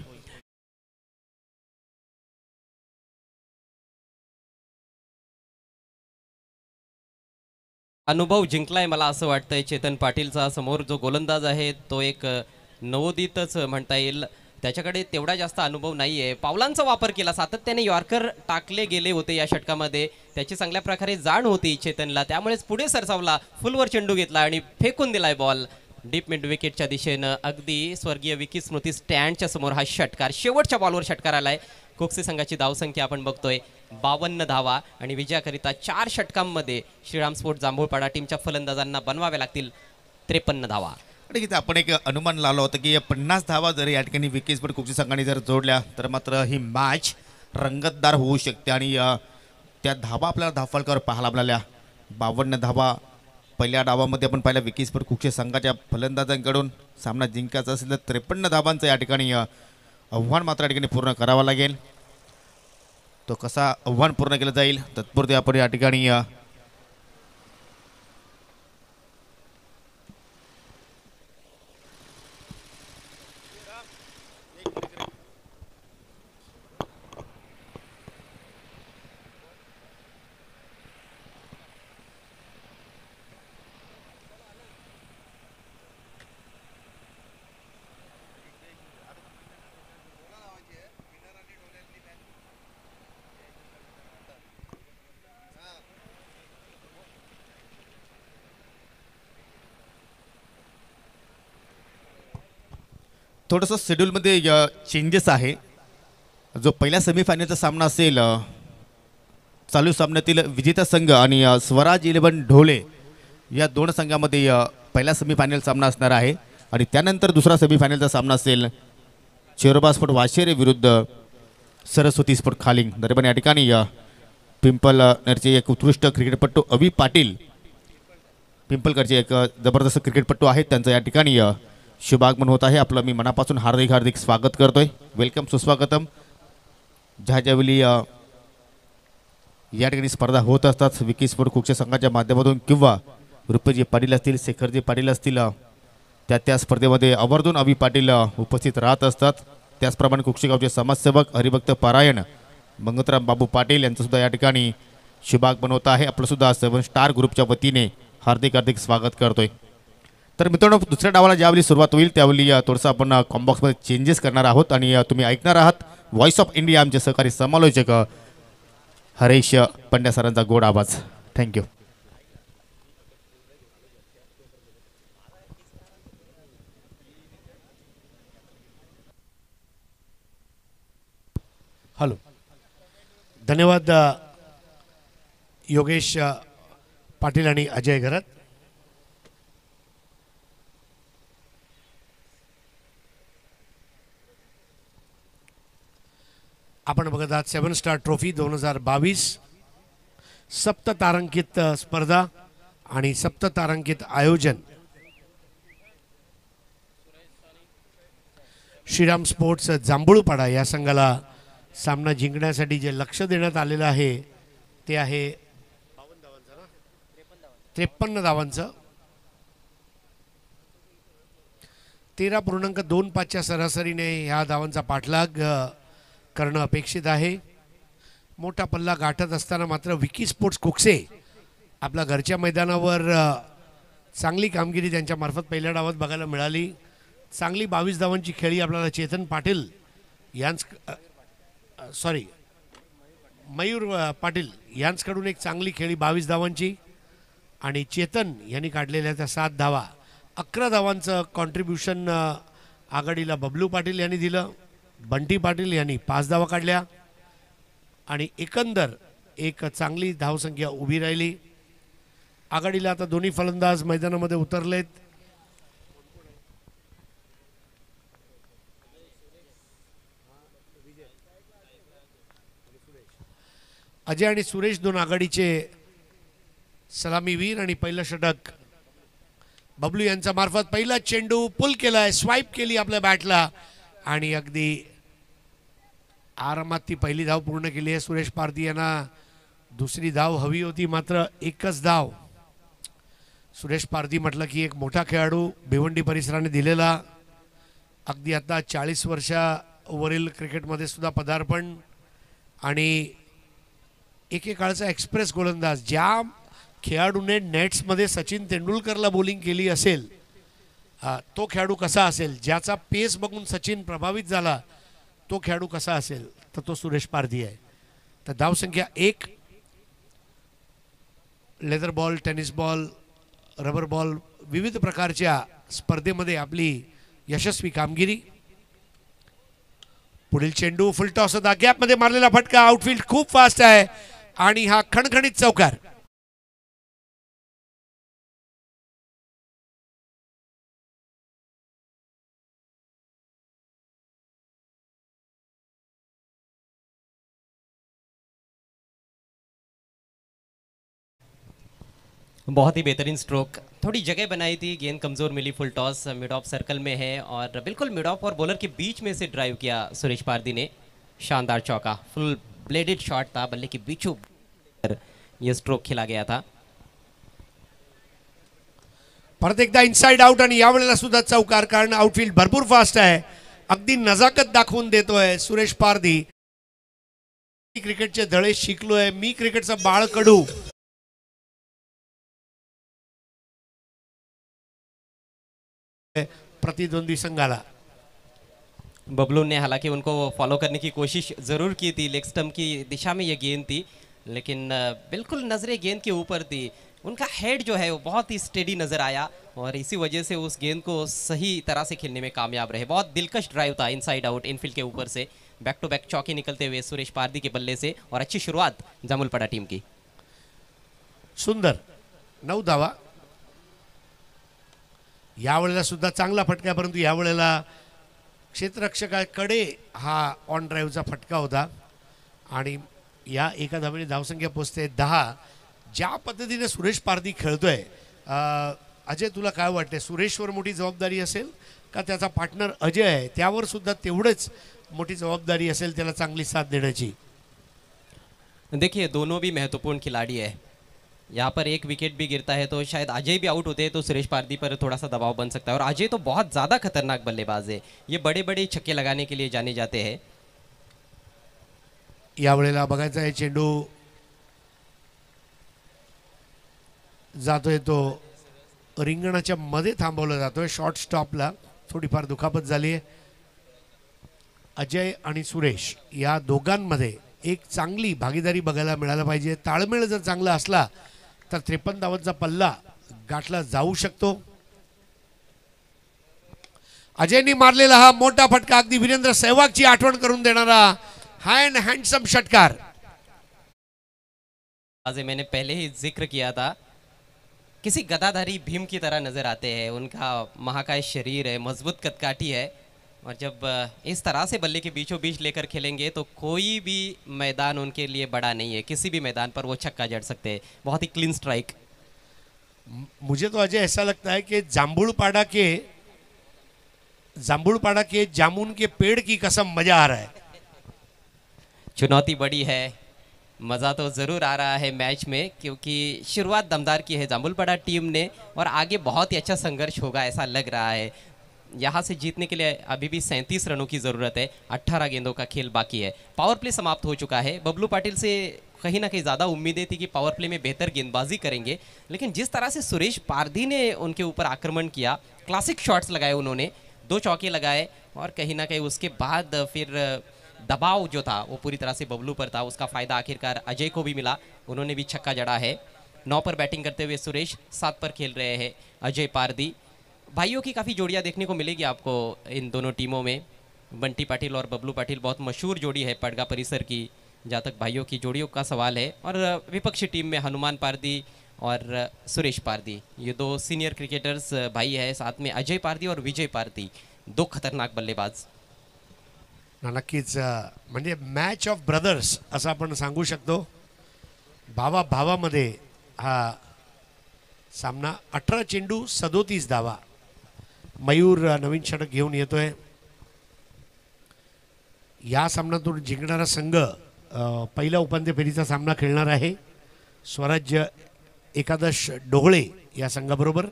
अनुभव जिंकलाय मला असं वाटतंय चेतन पाटीलचा. समोर जो गोलंदाज आहे तो एक नवोदितच म्हणता येईल. त्याच्याकडे तेवढा जास्त अनुभव नाही आहे. पावलांचा वापर केला, सातत्याने यॉर्कर टाकले गेले होते या षटकामध्ये, त्याची चांगल्या प्रकारे जाण होती चेतनला, त्यामुळेच पुढे सरसावला, फुलवर चेंडू घेतला आणि फेकून दिलाय बॉल डीप मिड विकेटच्या दिशेनं. अगदी स्वर्गीय विकी स्मृती स्टँडच्या समोर हा षटकार, शेवटच्या बॉलवर षटकार आलाय. कोकसे संघाची धावसंख्या आपण बघतोय 52 धावा आणि विजयाकरिता 4 षटकांमध्ये श्रीराम स्पोर्ट जांभूळपाडा टीमच्या फलंदाजांना बनवाव्या लागतील 53 धावा. आणि आपण एक अनुमान लावला होता की 50 धावा जर या ठिकाणी विकेसपर कुकची संघाने जर जोडल्या तर मात्र ही मॅच रंगतदार होऊ शकते आणि त्या धावा आपल्याला धावफलकावर पाहायला मिळाल्या. 52 धावा पहिल्या डावामध्ये आपण पाहिल्या विकेसपर कुकच्या संघाच्या फलंदाजांकडून. सामना जिंकायचा असेल तर 53 धावांचं या ठिकाणी आव्हान मात्र या ठिकाणी पूर्ण करावं लागेल. तो कसा आव्हान पूर्ण केलं जाईल तत्पुरते आपण या ठिकाणी थोडंसं शेड्यूलमध्ये चेंजेस आहे. जो पहिल्या सेमीफायनलचा सामना असेल चालू सामन्यातील विजेता संघ आणि स्वराज 11 ढोले या दोन संघामध्ये पहिला सेमीफायनल सामना असणार आहे. आणि त्यानंतर दुसरा सेमीफायनलचा सामना असेल चेरोबा स्पोर्ट वाशेरे विरुद्ध सरस्वती स्पोर्ट खालिंग. दरम्यान या ठिकाणी पिंपलनरचे एक उत्कृष्ट क्रिकेटपटू अवी पाटील, पिंपलकरचे एक जबरदस्त क्रिकेटपटू आहेत, त्यांचं या ठिकाणी शुभागमन होत आहे. आपलं मी मनापासून हार्दिक हार्दिक स्वागत करतोय. वेलकम, सुस्वागतम. ज्यावेळी या ठिकाणी स्पर्धा होत असतात विकी स्पोर्ट कुकच्या संघाच्या माध्यमातून किंवा रुपेजी पाटील असतील, शेखरजी पाटील असतील, त्या स्पर्धेमध्ये आवर्जून अवी पाटील उपस्थित राहत असतात. त्याचप्रमाणे कुक्षी गावचे समाजसेवक हरिभक्त पारायण मंगतराम बाबू पाटील यांचं सुद्धा या ठिकाणी शुभागमन होत आहे. आपलं सुद्धा 7 स्टार ग्रुपच्या वतीने हार्दिक हार्दिक स्वागत करतोय. तर मित्रांनो, दुसऱ्या डावाला ज्यावेळी सुरुवात होईल त्यावेळी थोडंसं आपण कॉम्बॉक्समध्ये चेंजेस करणार आहोत आणि तुम्ही ऐकणार आहात व्हॉइस ऑफ इंडिया आमचे सहकारी समालोचक हरेश पंड्या सरांचा गोड आवाज. थँक्यू. हॅलो, धन्यवाद योगेश पाटील आणि अजय घरत. आपण बघत आहात 7 स्टार ट्रॉफी 2022 सप्त तारांकित स्पर्धा आणि सप्त तारांकित आयोजन. श्रीराम स्पोर्ट्स जांभूळपाडा या संघाला सामना जिंकण्यासाठी जे लक्ष देण्यात आलेलं आहे ते आहे 53 धावांचं. 13.25च्या सरासरीने ह्या धावांचा पाठलाग करणं अपेक्षित आहे. मोठा पल्ला गाठत असताना मात्र विकी स्पोर्ट्स कुक्से आपल्या घरच्या मैदानावर चांगली कामगिरी त्यांच्यामार्फत पहिल्या डावात बघायला मिळाली. चांगली 22 धावांची खेळी आपल्याला चेतन पाटील मयूर पाटील यांच्याकडून एक चांगली खेळी 22 धावांची आणि चेतन यांनी काढलेल्या त्या 7 धावा. 11 धावांचं कॉन्ट्रीब्युशन आघाडीला बबलू पाटील यांनी दिलं. बंटी पाटील यांनी 5 धावा काढल्या आणि एकंदर एक चांगली धावसंख्या उभी राहिली. आघाडीला आता दोन्ही फलंदाज मैदानामध्ये उतरलेत. अजय आणि सुरेश दोन आघाडीचे सलामीवीर आणि पहिलं षटक बबलू यांच्या मार्फत. पहिला चेंडू पुल केलाय, स्वाईप केली आपल्या बॅटला आणि अगदी आरामात ती पहिली धाव पूर्ण केली आहे. सुरेश पारधी यांना दुसरी धाव हवी होती, मात्र एकच धाव. सुरेश पारधी म्हटलं की एक मोठा खेळाडू भिवंडी परिसराने दिलेला. अगदी आता 40 वर्षावरील क्रिकेटमध्ये सुद्धा पदार्पण आणि एकेकाळचा एक्सप्रेस गोलंदाज. ज्या खेळाडूने नेट्समध्ये सचिन तेंडुलकरला बॉलिंग केली असेल तो खेळाडू कसा असेल, ज्याचा पेस बघून सचिन प्रभावित झाला तो खेळाडू कसा असेल, तर तो सुरेश पारधी आहे. तर धावसंख्या 1. Leather ball, tennis ball, rubber ball विविध प्रकारच्या स्पर्धेमध्ये आपली यशस्वी कामगिरी. पुढील चेंडू फुलटॉस होता, गॅपमध्ये मारलेला फटका. आउटफील्ड खूप फास्ट आहे आणि हा खणखणीत चौकार. बहुत ही बेहतरीन स्ट्रोक. थोड़ी जगह बनाई थी, गेंद कमज़ोर मिली. Full toss mid off circle में है और बिल्कुल मिड ऑफ और बॉलर के बीच में से ड्राइव किया सुरेश पारधी ने. शानदार चौका, फुल ब्लेडेड शॉट था, बल्ले के बीचों ये स्ट्रोक खेला गया था. परत एकदा इनसाइड आउट आणि यावेळेला सुद्धा चौकार, कारण आउटफील्ड भरपूर फास्ट आहे. अगदी नजाकत दाखवून देतोय सुरेश पारधी. क्रिकेटचे धडे शिकलोय मी, क्रिकेटचा बाळकडू. प्रतिद्वंदी संघाला बबलू ने हालांकि उनको फॉलो करने की कोशिश ज़रूर की थी. लेग स्टंप की दिशा में ये गेंद थी, लेकिन बिल्कुल नज़रें गेंद के ऊपर थी. उनका हेड जो है वो बहुत ही स्टेडी नजर आया और इसी वजह से उस गेंद को सही तरह से खेलने में कामयाब रहे। बहुत दिलकश ड्राइव था इनसाइड आउट इनफील्ड के ऊपर से, बैक टू बैक चौके निकलते हुए सुरेश पारदी के बल्ले से और अच्छी शुरुआत जामुलपाड़ा टीम की। सुंदर 9 धावा। यावेळेला सुद्धा चांगला फटका, परंतु यावेळेला क्षेत्ररक्षकाकडे हा ऑन ड्राईव्हचा फटका होता आणि या एका धावेने धावसंख्या पोचते 10। ज्या पद्धतीने सुरेश पारदी खेळतोय, अजय तुला काय वाटते, सुरेशवर मोठी जबाबदारी असेल का त्याचा पार्टनर अजय आहे त्यावर सुद्धा तेवढेच मोठी जबाबदारी असेल त्याला चांगली साथ देण्याची? देखिए दोनों भी महत्वपूर्ण खिलाड़ी है, यहाँ पर एक विकेट भी गिरता है तो शायद अजय भी आउट होते हैं तो सुरेश पारदी पर थोड़ा सा दबाव बन सकता है। और अजय तो बहुत ज़्यादा खतरनाक बल्लेबाज है, ये बड़े बड़े छक्के लगाने के लिए जाने जाते हैं। यावेळेला बघायचा आहे चेंडू जातोय तो रिंगणाच्या मध्ये थांबवला जातोय, शॉर्ट स्टॉपला थोडीफार दुखापत झाली आहे। अजय आणि सुरेश या दोघांमध्ये एक चांगली भागीदारी बघायला मिळायला पाहिजे। ताळमेळ जर चांगला असला तर 53 धावांचा पल्ला गाठला जाऊ शकतो। अजयनी मारलेला हा मोठा फटका अगदी वीरेंद्र सहवागची आठवण करून देणारा हँडसम षटकार। आज मैंने पहले ही जिक्र किया था, किसी गदाधारी भीम की तरह नजर आते हैं। उनका महाकाय शरीर है, मजबूत कदकाठी है और जब इस तरह से बल्ले के बीचों बीच लेकर खेलेंगे तो कोई भी मैदान उनके लिए बड़ा नहीं है, किसी भी मैदान पर वो छक्का जड़ सकते हैं। बहुत ही क्लीन स्ट्राइक। मुझे तो अजय ऐसा लगता है कि जाम्बुलपाड़ा के जामुन के पेड़ की कसम मजा आ रहा है। चुनौती बड़ी है, मज़ा तो ज़रूर आ रहा है मैच में, क्योंकि शुरुआत दमदार की है जामुलपाड़ा टीम ने और आगे बहुत ही अच्छा संघर्ष होगा ऐसा लग रहा है। यहाँ से जीतने के लिए अभी भी 37 रनों की ज़रूरत है, 18 गेंदों का खेल बाकी है। पावर प्ले समाप्त हो चुका है। बबलू पाटिल से कहीं ना कहीं ज़्यादा उम्मीदें थी कि पावर प्ले में बेहतर गेंदबाजी करेंगे, लेकिन जिस तरह से सुरेश पारदी ने उनके ऊपर आक्रमण किया, क्लासिक शॉट्स लगाए उन्होंने, 2 चौके लगाए और कहीं ना कहीं उसके बाद फिर दबाव जो था वो पूरी तरह से बबलू पर था। उसका फ़ायदा आखिरकार अजय को भी मिला, उन्होंने भी छक्का जड़ा है। 9 पर बैटिंग करते हुए सुरेश, 7 पर खेल रहे हैं अजय पारदी। भाइयों की काफ़ी जोड़ियां देखने को मिलेगी आपको इन दोनों टीमों में। बंटी पाटिल और बबलू पाटिल बहुत मशहूर जोड़ी है पड़गा परिसर की, जहाँ तक भाइयों की जोड़ियों का सवाल है। और विपक्षी टीम में हनुमान पारदी और सुरेश पारदी, ये 2 सीनियर क्रिकेटर्स भाई है। साथ में अजय पारदी और विजय पारदी, 2 खतरनाक बल्लेबाज। नक्कीच म्हणजे मॅच ऑफ ब्रदर्स असं आपण सांगू शकतो। भावामध्ये हा सामना 18 चेंडू 37 धावा। मयूर नवीन षटक घेऊन येतोय। या सामन्यातून जिंकणारा संघ पहिला उपांत्य फेरीचा सामना खेळणार आहे स्वराज्य एकादश डोहळे या संघाबरोबर,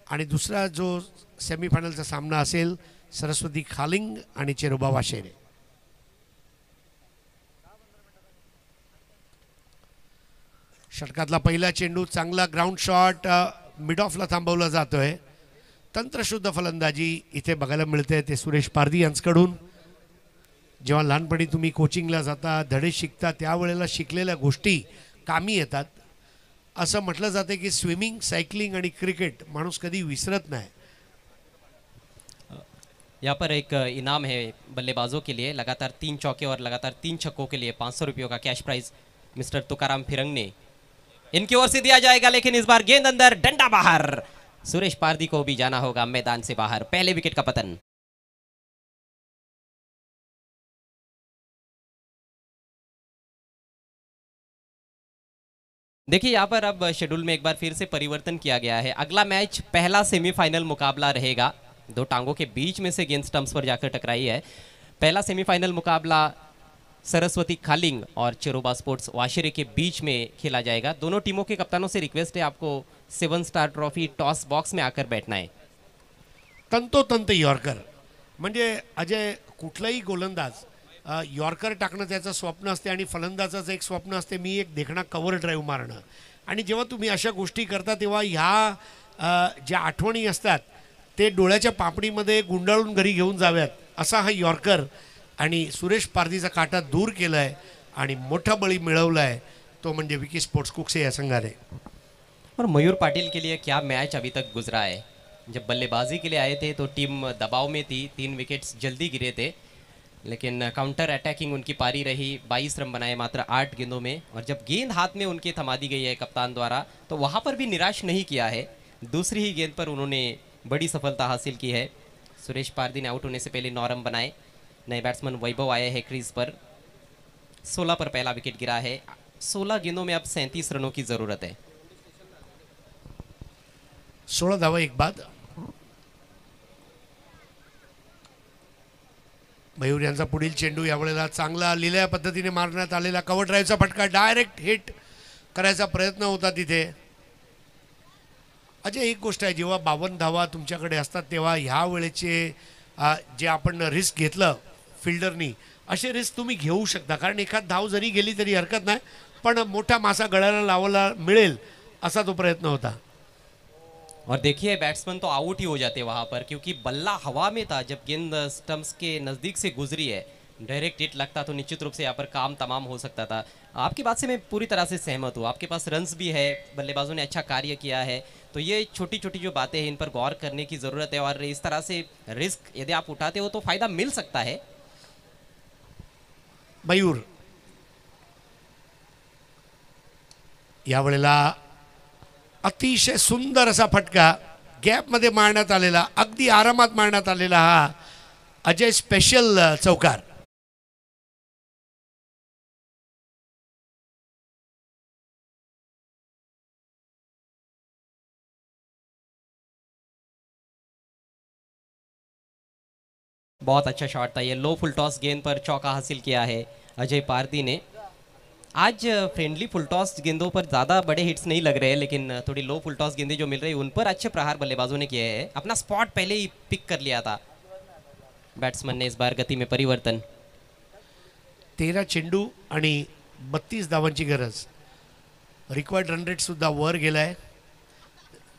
आणि दुसरा जो सेमीफायनलचा सामना असेल सरस्वती खालिंग आणि चेरोबा वाशेरे। षटकातला पहिला चेंडू चांगला ग्राउंड शॉट मिड ऑफला थांबवला जातोय। तंत्रशुद्ध फलंदाजी इथे बघायला मिळते ते सुरेश पारदी यांच्याकडून। जेव्हा लहानपणी तुम्ही कोचिंगला जाता, धडे शिकता, त्यावेळेला शिकलेल्या गोष्टी कामी येतात। असं म्हटलं जाते की स्विमिंग, सायकलिंग आणि क्रिकेट माणूस कधी विसरत नाही। यहाँ पर एक इनाम है बल्लेबाजों के लिए, लगातार 3 चौके और लगातार 3 छक्कों के लिए 500 रुपयों का कैश प्राइज मिस्टर तुकाराम फिरंग ने इनकी ओर से दिया जाएगा। लेकिन इस बार गेंद अंदर, डंडा बाहर। सुरेश पारदी को भी जाना होगा मैदान से बाहर। पहले विकेट का पतन। देखिए यहाँ पर अब शेड्यूल में एक बार फिर से परिवर्तन किया गया है। अगला मैच पहला सेमीफाइनल मुकाबला रहेगा, 2 टांगों के बीच में से गेंद स्टंप्स पर जाकर टकराई है। पहला सेमीफाइनल मुकाबला सरस्वती खालिंग और चिरोबा स्पोर्ट्स वाशेरे के बीच में खेला जाएगा। दोनों टीमों के कप्तानों से रिक्वेस्ट है, आपको 7 स्टार ट्रॉफी टॉस बॉक्स में आकर बैठना है। तंतोतंत यॉर्कर म्हणजे अजय कुठलाही गोलंदाज यॉर्कर टाकणं त्याचं स्वप्न असते आणि फलंदाजाचं एक स्वप्न असते मी एक देखणा कव्हर ड्राईव्ह मारणं। आणि जेव्हा तुम्ही अशा गोष्टी करता तेव्हा ह्या ज्या आठवणी असतात ते डोळ्याच्या पापणीमध्ये गुंडाळून घरी घेऊन जाव्यात, असा हा यॉर्कर आणि सुरेश पारदीचा काटा दूर केलाय आणि मोठा बळी मिळवलाय। तो म्हणजे विकी स्पोर्ट्स कुक्से या संघाने. और मयूर पाटिल के लिए क्या मैच अभी तक गुजरा है. जब बल्लेबाजी के लिए आए थे तो टीम दबाव में थी, 3 विकेट्स जल्दी गिरे थे, लेकिन काउंटर अटैकिंग उनकी पारी रही. 22 रन बनाए मात्र 8 गेंदों में, और जब गेंद हाथ में उनके थमा दी गई है कप्तान द्वारा तो वहाँ पर भी निराश नहीं किया है. दूसरी ही गेंद पर उन्होंने बड़ी सफलता हासिल की है. सुरेश पारदी ने आउट होने से पहले 9 रन बनाए. नए बैट्समैन वैभव आए हैं क्रीज पर. 16 पर पहला विकेट गिरा है. 16 गेंदों में अब 37 रनों की ज़रूरत है. 16 धावा एक बाद. मयूर यांचा पुढील चेंडू यावेळेला चांगला लिहिल्या पद्धतीने मारण्यात आलेला कव्हर ड्राईव्हचा फटका, डायरेक्ट हिट करायचा प्रयत्न होता तिथे. अजय, एक गोष्ट आहे, जेव्हा 52 धावा तुमच्याकडे असतात तेव्हा ह्या वेळेचे जे आपण रिस्क घेतलं फिल्डरनी, असे रिस्क तुम्ही घेऊ शकता, कारण एखाद धाव जरी गेली तरी हरकत नाही, पण मोठा मासा गळ्याला लावायला मिळेल असा तो प्रयत्न होता. और देखिए बैट्समैन तो आउट ही हो जाते वहाँ पर, क्योंकि बल्ला हवा में था जब गेंद स्टंप्स के नज़दीक से गुजरी है. डायरेक्ट हिट लगता तो निश्चित रूप से यहाँ पर काम तमाम हो सकता था. आपकी बात से मैं पूरी तरह से सहमत हूँ. आपके पास रन्स भी है, बल्लेबाजों ने अच्छा कार्य किया है, तो ये छोटी छोटी जो बातें हैं इन पर गौर करने की ज़रूरत है. और इस तरह से रिस्क यदि आप उठाते हो तो फ़ायदा मिल सकता है. मयूर यावेळेला अतिशय सुंदर असा फटका गॅपमध्ये मारण्यात आलेला, अगदी आरामात मारण्यात आलेला हा अजय स्पेशल चौकार. बहुत अच्छा शॉट था ये. लो फुल टॉस गेंद पर चौका हासिल किया है अजय पारदी ने. आज फ्रेंडली फुल टॉस गेंदों पर ज़्यादा बड़े हिट्स नहीं लग रहे हैं, लेकिन थोड़ी लो फुल टॉस गेंदें जो मिल रही है उन पर अच्छे प्रहार बल्लेबाजों ने किए हैं. अपना स्पॉट पहले ही पिक कर लिया था बैट्समैन ने. इस बार गति में परिवर्तन. 13 चेंडू आणि 32 धावांची गरज. रिक्वायर्ड रन रेट सुद्धा वर गेलाय.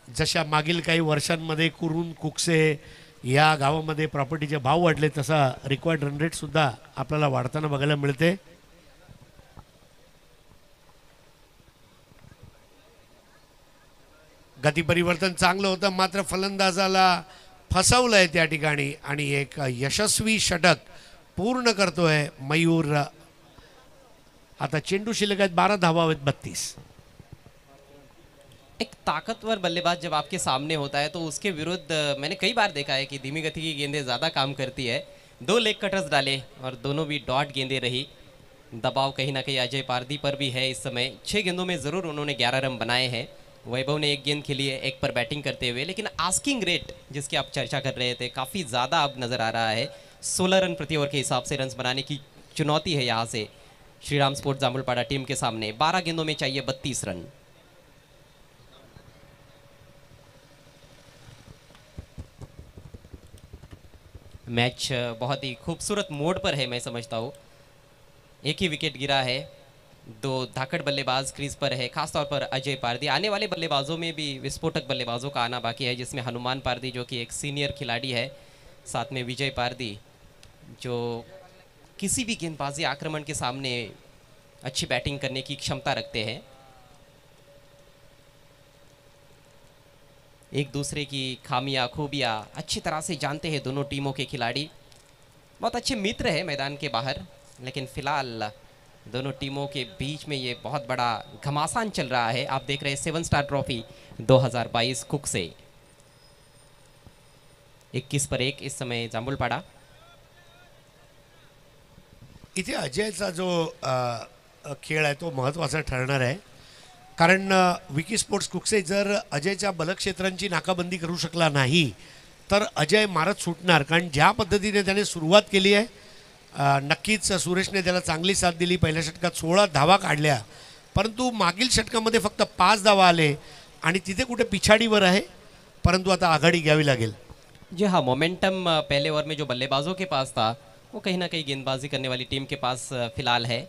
जशा मागील काही वर्षांमध्ये कुरून कुक्से या गावामध्ये प्रॉपर्टीचे भाव वाढले, तसा रिक्वायर्ड रन रेट सुद्धा आपल्याला वाढताना बघायला मिळते. गती परिवर्तन चांगलं होतं, मात्र फलंदाजाला फसवलंय त्या ठिकाणी आणि एक यशस्वी षटक पूर्ण करतोय मयूर. आता चेंडू शिल्लक आहेत 12 धावा आहेत 32. एक ताकतवर बल्लेबाज जब आपके सामने होता है तो उसके विरुद्ध मैंने कई बार देखा है कि धीमी गति की गेंदें ज़्यादा काम करती है. 2 लेग कटर्स डाले और दोनों भी डॉट गेंदें रही. दबाव कहीं ना कहीं अजय पारदी पर भी है इस समय. 6 गेंदों में ज़रूर उन्होंने 11 रन बनाए हैं. वैभव ने 1 गेंद खेली है, 1 पर बैटिंग करते हुए, लेकिन आस्किंग रेट जिसकी आप चर्चा कर रहे थे काफ़ी ज़्यादा अब नज़र आ रहा है. 16 रन प्रति ओवर के हिसाब से रन बनाने की चुनौती है यहाँ से श्रीराम स्पोर्ट्स जामुलपाड़ा टीम के सामने. 12 गेंदों में चाहिए 32 रन. मैच बहुत ही खूबसूरत मोड पर है मैं समझता हूँ. एक ही विकेट गिरा है. 2 धाकड़ बल्लेबाज क्रीज पर है, खासतौर पर अजय पारदी. आने वाले बल्लेबाजों में भी विस्फोटक बल्लेबाजों का आना बाकी है, जिसमें हनुमान पारदी जो कि एक सीनियर खिलाड़ी है, साथ में विजय पारदी जो किसी भी गेंदबाजी आक्रमण के सामने अच्छी बैटिंग करने की क्षमता रखते हैं. एक दूसरे की खामियां खूबियां अच्छी तरह से जानते हैं दोनों टीमों के खिलाड़ी. बहुत अच्छे मित्र हैं मैदान के बाहर, लेकिन फिलहाल दोनों टीमों के बीच में ये बहुत बड़ा घमासान चल रहा है. आप देख रहे हैं 7 स्टार ट्रॉफी 2022 कुक से 21 पर 1 इस समय जांबुलपाड़ा. इथे अजयचा जो खेळ आहे तो महत्त्वाचा ठरणार आहे, कारण विकी स्पोर्ट्स कुक्से जर अजयच्या बलक्षेत्रांची नाकाबंदी करू शकला नाही तर अजय मारत सुटणार. कारण ज्या पद्धतीने त्याने सुरुवात केली आहे, नक्कीच सुरेशने त्याला चांगली साथ दिली. पहिल्या षटकात 16 धावा काढल्या, परंतु मागील षटकामध्ये फक्त 5 धावा आले आणि तिथे कुठे पिछाडीवर आहे, परंतु आता आघाडी घ्यावी लागेल. जी हाँ, मोमेंटम पहले ओवर में जो बल्लेबाजों के पास था वो कहीं ना कहीं गेंदबाजी करने वाली टीम के पास फिलहाल है.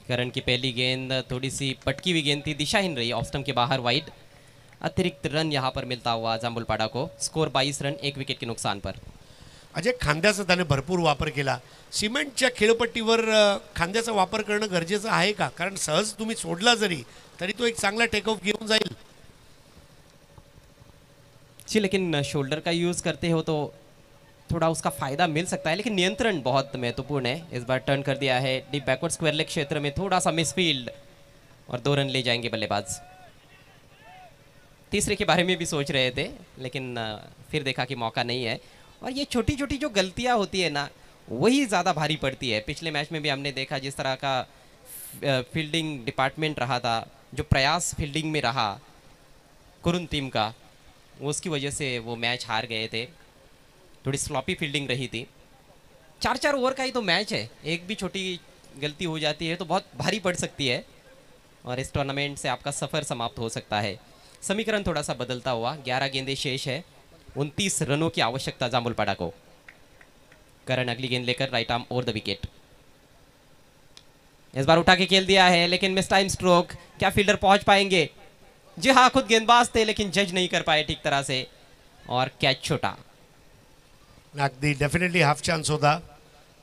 करण की पहली गेंद थोड़ी सी पटकी हुई गेंद थी, दिशाहीन रही, ऑफ स्टंप के बाहर वाइड. अतिरिक्त रन यहाँ पर मिलता हुआ जांबुलपाड़ा को. स्कोर 22 रन 1 विकेट के नुकसान पर. अजय, खांद्याचा त्याने भरपूर वापर केला. सिमेंटच्या खेळपट्टीवर खांद्याचा वापर करणं गरजेचं आहे का? कारण सहज तुम्ही सोडला जरी तरी तो एक चांगला टेक ऑफ घेऊन जाईल. जी, लेकिन शोल्डर का यूज़ करते हो तो थोड़ा उसका फ़ायदा मिल सकता है, लेकिन नियंत्रण बहुत महत्वपूर्ण है. इस बार टर्न कर दिया है डीप बैकवर्ड स्क्वायर लेग क्षेत्र में, थोड़ा सा मिसफील्ड और 2 रन ले जाएंगे बल्लेबाज. तीसरे के बारे में भी सोच रहे थे, लेकिन फिर देखा कि मौका नहीं है. और ये छोटी छोटी जो गलतियां होती है ना, वही ज़्यादा भारी पड़ती है. पिछले मैच में भी हमने देखा जिस तरह का फील्डिंग डिपार्टमेंट रहा था, जो प्रयास फील्डिंग में रहा कुरुन टीम का, उसकी वजह से वो मैच हार गए थे. थोड़ी स्लॉपी फील्डिंग रही थी. 4-4 ओवर का ही तो मैच है, एक भी छोटी गलती हो जाती है तो बहुत भारी पड़ सकती है और इस टूर्नामेंट से आपका सफ़र समाप्त हो सकता है. समीकरण थोड़ा सा बदलता हुआ, 11 गेंदें शेष है, 29 रनों की आवश्यकता जामुलपाड़ा को. करण अगली गेंद लेकर right arm over the wicket. इस बार उठा के खेल दिया है, लेकिन मिस टाइम स्ट्रोक. क्या फील्डर पहुंच पाएंगे? जी हाँ, खुद गेंदबाज थे लेकिन जज नहीं कर पाए ठीक तरह से और कैच छोटा. अगदी डेफिनेटली हाफ चान्स होता,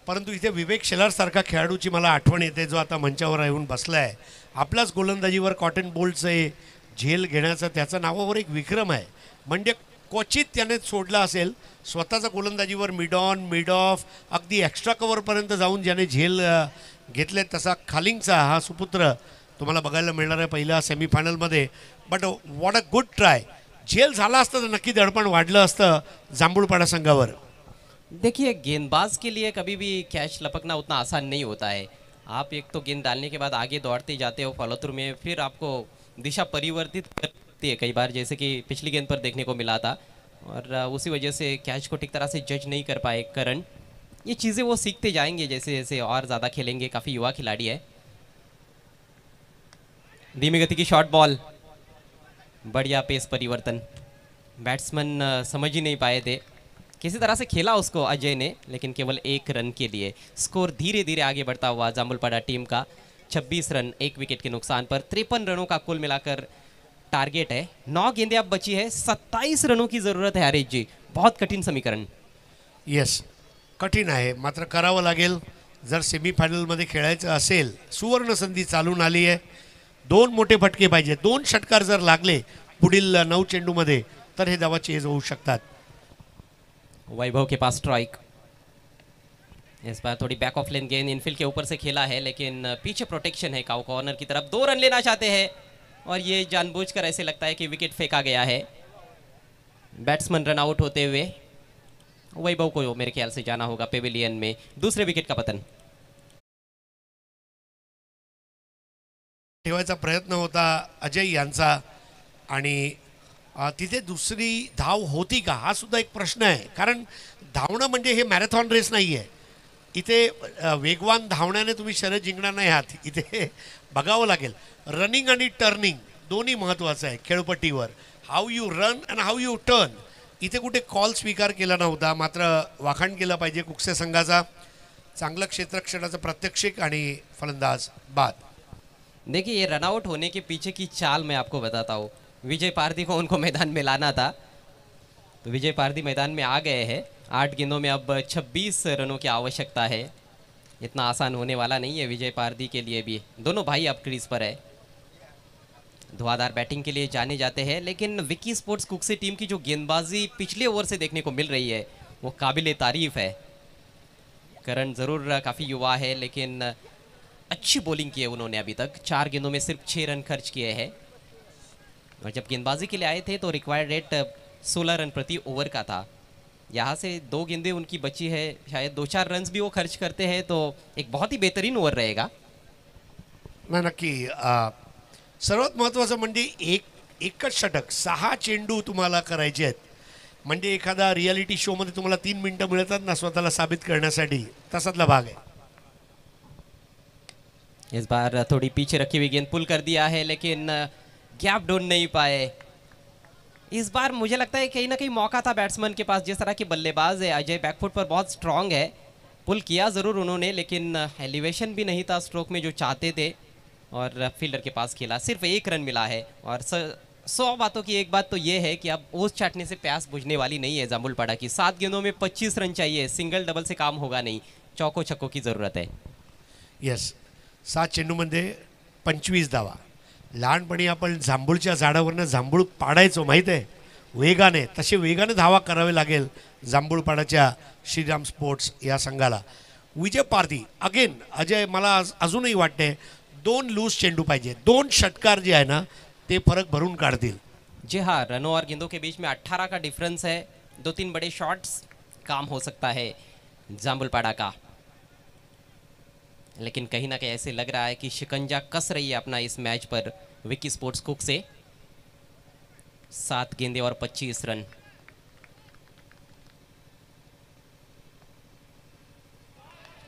परंतु इथे विवेक शेलार सारखा खेळाडूची मला आठवण येते, जो आता मंचावर येऊन बसला आहे. आपल्याच गोलंदाजीवर कॉटन बोल्टचे झेल घेण्याचा त्याच्या नावावर एक विक्रम आहे. म्हणजे क्वचित त्याने सोडला असेल स्वतःचा गोलंदाजीवर मिड ऑन मिड ऑफ अगदी एक्स्ट्रा कव्हरपर्यंत जाऊन ज्याने झेल घेतले, तसा खालिंगचा हा सुपुत्र तुम्हाला बघायला मिळणार आहे पहिल्या सेमीफायनलमध्ये. But what a good try. झेल झाला असतं तर नक्की दडपण वाढलं असतं जांभूळपाडा संघावर. देखिए, गेंदबाज के लिए कभी भी कैच लपकना उतना आसान नहीं होता है. आप एक तो गेंद डालने के बाद आगे दौड़ते जाते हो फॉलो थ्रू में, फिर आपको दिशा परिवर्तित करती है कई बार, जैसे कि पिछली गेंद पर देखने को मिला था. और उसी वजह से कैच को ठीक तरह से जज नहीं कर पाए करण. ये चीज़ें वो सीखते जाएंगे जैसे जैसे और ज़्यादा खेलेंगे. काफ़ी युवा खिलाड़ी है. धीमी गति की शॉर्ट बॉल, बढ़िया पेस परिवर्तन. बैट्समैन समझ ही नहीं पाए थे, किसी तरह से खेला उसको अजय ने, लेकिन केवल 1 रन के लिए. स्कोर धीरे धीरे आगे बढ़ता हुआ जामुलपाड़ा टीम का 26 रन 1 विकेट के नुकसान पर. 53 रनों का कुल मिलाकर टारगेट है. 9 गेंदें अब बची है, 27 रनों की ज़रूरत है हरीश जी. बहुत कठिन समीकरण. येस, कठीण आहे, मात्र करावं लागेल. जर सेमीफायनलमध्ये खेळायचं असेल, सुवर्ण संधी चालून आली आहे. 2 मोठे फटके पाहिजे, 2 षटकार जर लागले पुढील 9 चेंडूमध्ये तर हे धावा चेज होऊ शकतात. वैभव के पास स्ट्राइक. इस बार थोड़ी बैक ऑफ लेन गेंद इनफील्ड के ऊपर से खेला है, लेकिन पीछे प्रोटेक्शन है काउ कॉर्नर की तरफ. 2 रन लेना चाहते हैं और ये जानबूझकर ऐसे लगता है कि विकेट फेंका गया है. बैट्समैन रन आउट होते हुए वैभव को मेरे ख्याल से जाना होगा पेविलियन में. दूसरे विकेट का पतन. ठेवायचा प्रयत्न होता अजय यांचा आणि तिथे दुसरी धाव होती का हा सुद्धा एक प्रश्न आहे. कारण धावणं म्हणजे हे मॅरेथॉन रेस नाही आहे. इथे वेगवान धावण्याने तुम्ही शर्यत जिंकणार नाही आहात. इथे बघावं लागेल, रनिंग आणि टर्निंग दोन्ही महत्त्वाचं आहे खेळपट्टीवर. How you run and how U turn. इथे कुठे कॉल स्वीकार केला नव्हता, मात्र वाखाण केलं पाहिजे कुकसे संघाचा. चांगलं क्षेत्ररक्षणाचं प्रत्यक्षिक आणि फलंदाज बाद. देखिए, ये रन आउट होने के पीछे की चाल मैं आपको बताता हूँ. विजय पारदी को उनको मैदान में लाना था, तो विजय पारदी मैदान में आ गए हैं. 8 गेंदों में अब 26 रनों की आवश्यकता है. इतना आसान होने वाला नहीं है विजय पारदी के लिए भी. दोनों भाई अब क्रीज पर है. धुआंधार बैटिंग के लिए जाने जाते हैं, लेकिन विकी स्पोर्ट्स कुक्से टीम की जो गेंदबाजी पिछले ओवर से देखने को मिल रही है वो काबिल तारीफ है. करण ज़रूर काफ़ी युवा है, लेकिन अच्छी बॉलिंग की है उन्होंने अभी तक. 4 गेंदों में सिर्फ 6 रन खर्च किए हैं और जब गेंदबाजी के लिए आए थे तो रिक्वायर्ड रेट 16 रन प्रति ओवर का था. यहाँ से 2 गेंदें उनकी बची है, शायद 2-4 रन्स भी वो खर्च करते हैं तो एक बहुत ही बेहतरीन ओवर रहेगा. नक्की. सर्वात महत्त्वाचं म्हणजे एकच षटक 6 चेंडू तुम्हाला करायचे आहेत. म्हणजे एखादा रियालिटी शोमध्ये तुम्हाला 3 मिनिटं मिळतात ना स्वतःला साबित करण्यासाठी, तसातला भाग आहे. इस बार थोड़ी पीछे रखी हुई गेंद पुल कर दिया है, लेकिन गैप ढूंढ नहीं पाए. इस बार मुझे लगता है कहीं ना कहीं मौका था बैट्समैन के पास. जिस तरह के बल्लेबाज है अजय, बैकफुट पर बहुत स्ट्रांग है. पुल किया ज़रूर उन्होंने, लेकिन एलिवेशन भी नहीं था स्ट्रोक में जो चाहते थे और फील्डर के पास खेला. सिर्फ 1 रन मिला है और 100 बातों की एक बात तो ये है कि अब ओस चाटने से प्यास बुझने वाली नहीं है जामुलपाड़ा की। 7 गेंदों में 25 रन चाहिए, सिंगल डबल से काम होगा नहीं, चौको छक्कों की जरूरत है। येस, 7 चेंडूमध्ये 25 धावा. लहानपणी आपण जांभूळच्या झाडावरनं जांभूळ पाडायचो माहीत आहे, वेगाने. तसे वेगाने धावा करावे लागेल जांभूळपाडाच्या श्रीराम स्पोर्ट्स या संघाला. विजय पारधी अगेन. अजय, मला अजूनही वाटते 2 लूज चेंडू पाहिजे. 2 षटकार जे आहे ना ते फरक भरून काढतील. जी हाँ, रनों और गेंदों के बीच में 18 का डिफरेंस है। 2-3 बड़े शॉट्स काम हो सकता है जामुलपाड़ा का, लेकिन कहीं ना कहीं ऐसे लग रहा है कि शिकंजा कस रही है अपना इस मैच पर विकी स्पोर्ट्स कुक से। 7 गेंदे और 25 रन।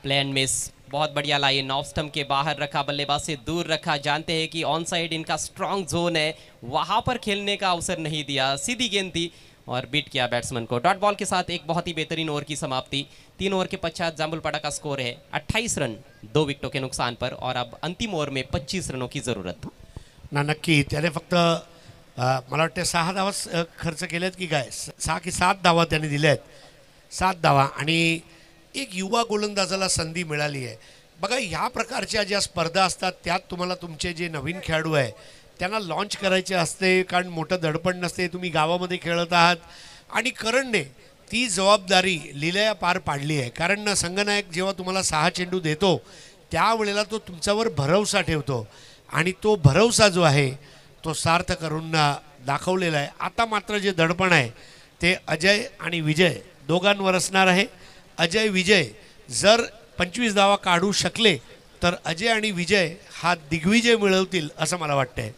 प्लेन मिस, बहुत बढ़िया लाइन, ऑफ स्टंप के बाहर रखा, बल्लेबाज से दूर रखा। जानते हैं कि ऑन साइड इनका स्ट्रॉन्ग जोन है, वहां पर खेलने का अवसर नहीं दिया। सीधी गेंद थी और बीट किया बैट्समैन को। डॉट बॉल के साथ एक बहुत ही बेहतरीन ओवर की समाप्ति। 3 ओवर के पश्चात जामुलपाड़ा का स्कोर है 28 रन 2 विकेटों के नुकसान पर, और अब अंतिम ओवर में 25 रनों की जरूरत ना. नक्की त्याने फक्त मला वाटतं 6 धावा खर्च केल्यात की काय, 6 की 7 धावा त्याने दिल्या आहेत. 7 धावा आणि एक युवा गोलंदाजाला संधी मिळाली आहे. बघा, ह्या प्रकारच्या ज्या स्पर्धा असतात त्यात तुम्हाला तुमचे जे नवीन खेळाडू आहे त्यांना लॉन्च करायचे असते, कारण मोठं दडपण नसते, तुम्ही गावामध्ये खेळत आहात. आणि करणने ती जबाबदारी लीलया पार पाडली आहे. कारण संघनायक जेव्हा तुम्हाला 6 चेंडू देतो त्यावेळेला तो तुमच्यावर भरवसा ठेवतो, आणि तो भरवसा जो आहे तो सार्थ करून दाखवलेला आहे. आता मात्र जे दडपण आहे ते अजय आणि विजय दोघांवर असणार आहे. अजय विजय जर 25 धावा काढू शकले तर अजय आणि विजय हा दिग्विजय मिळवतील असं मला वाटतंय.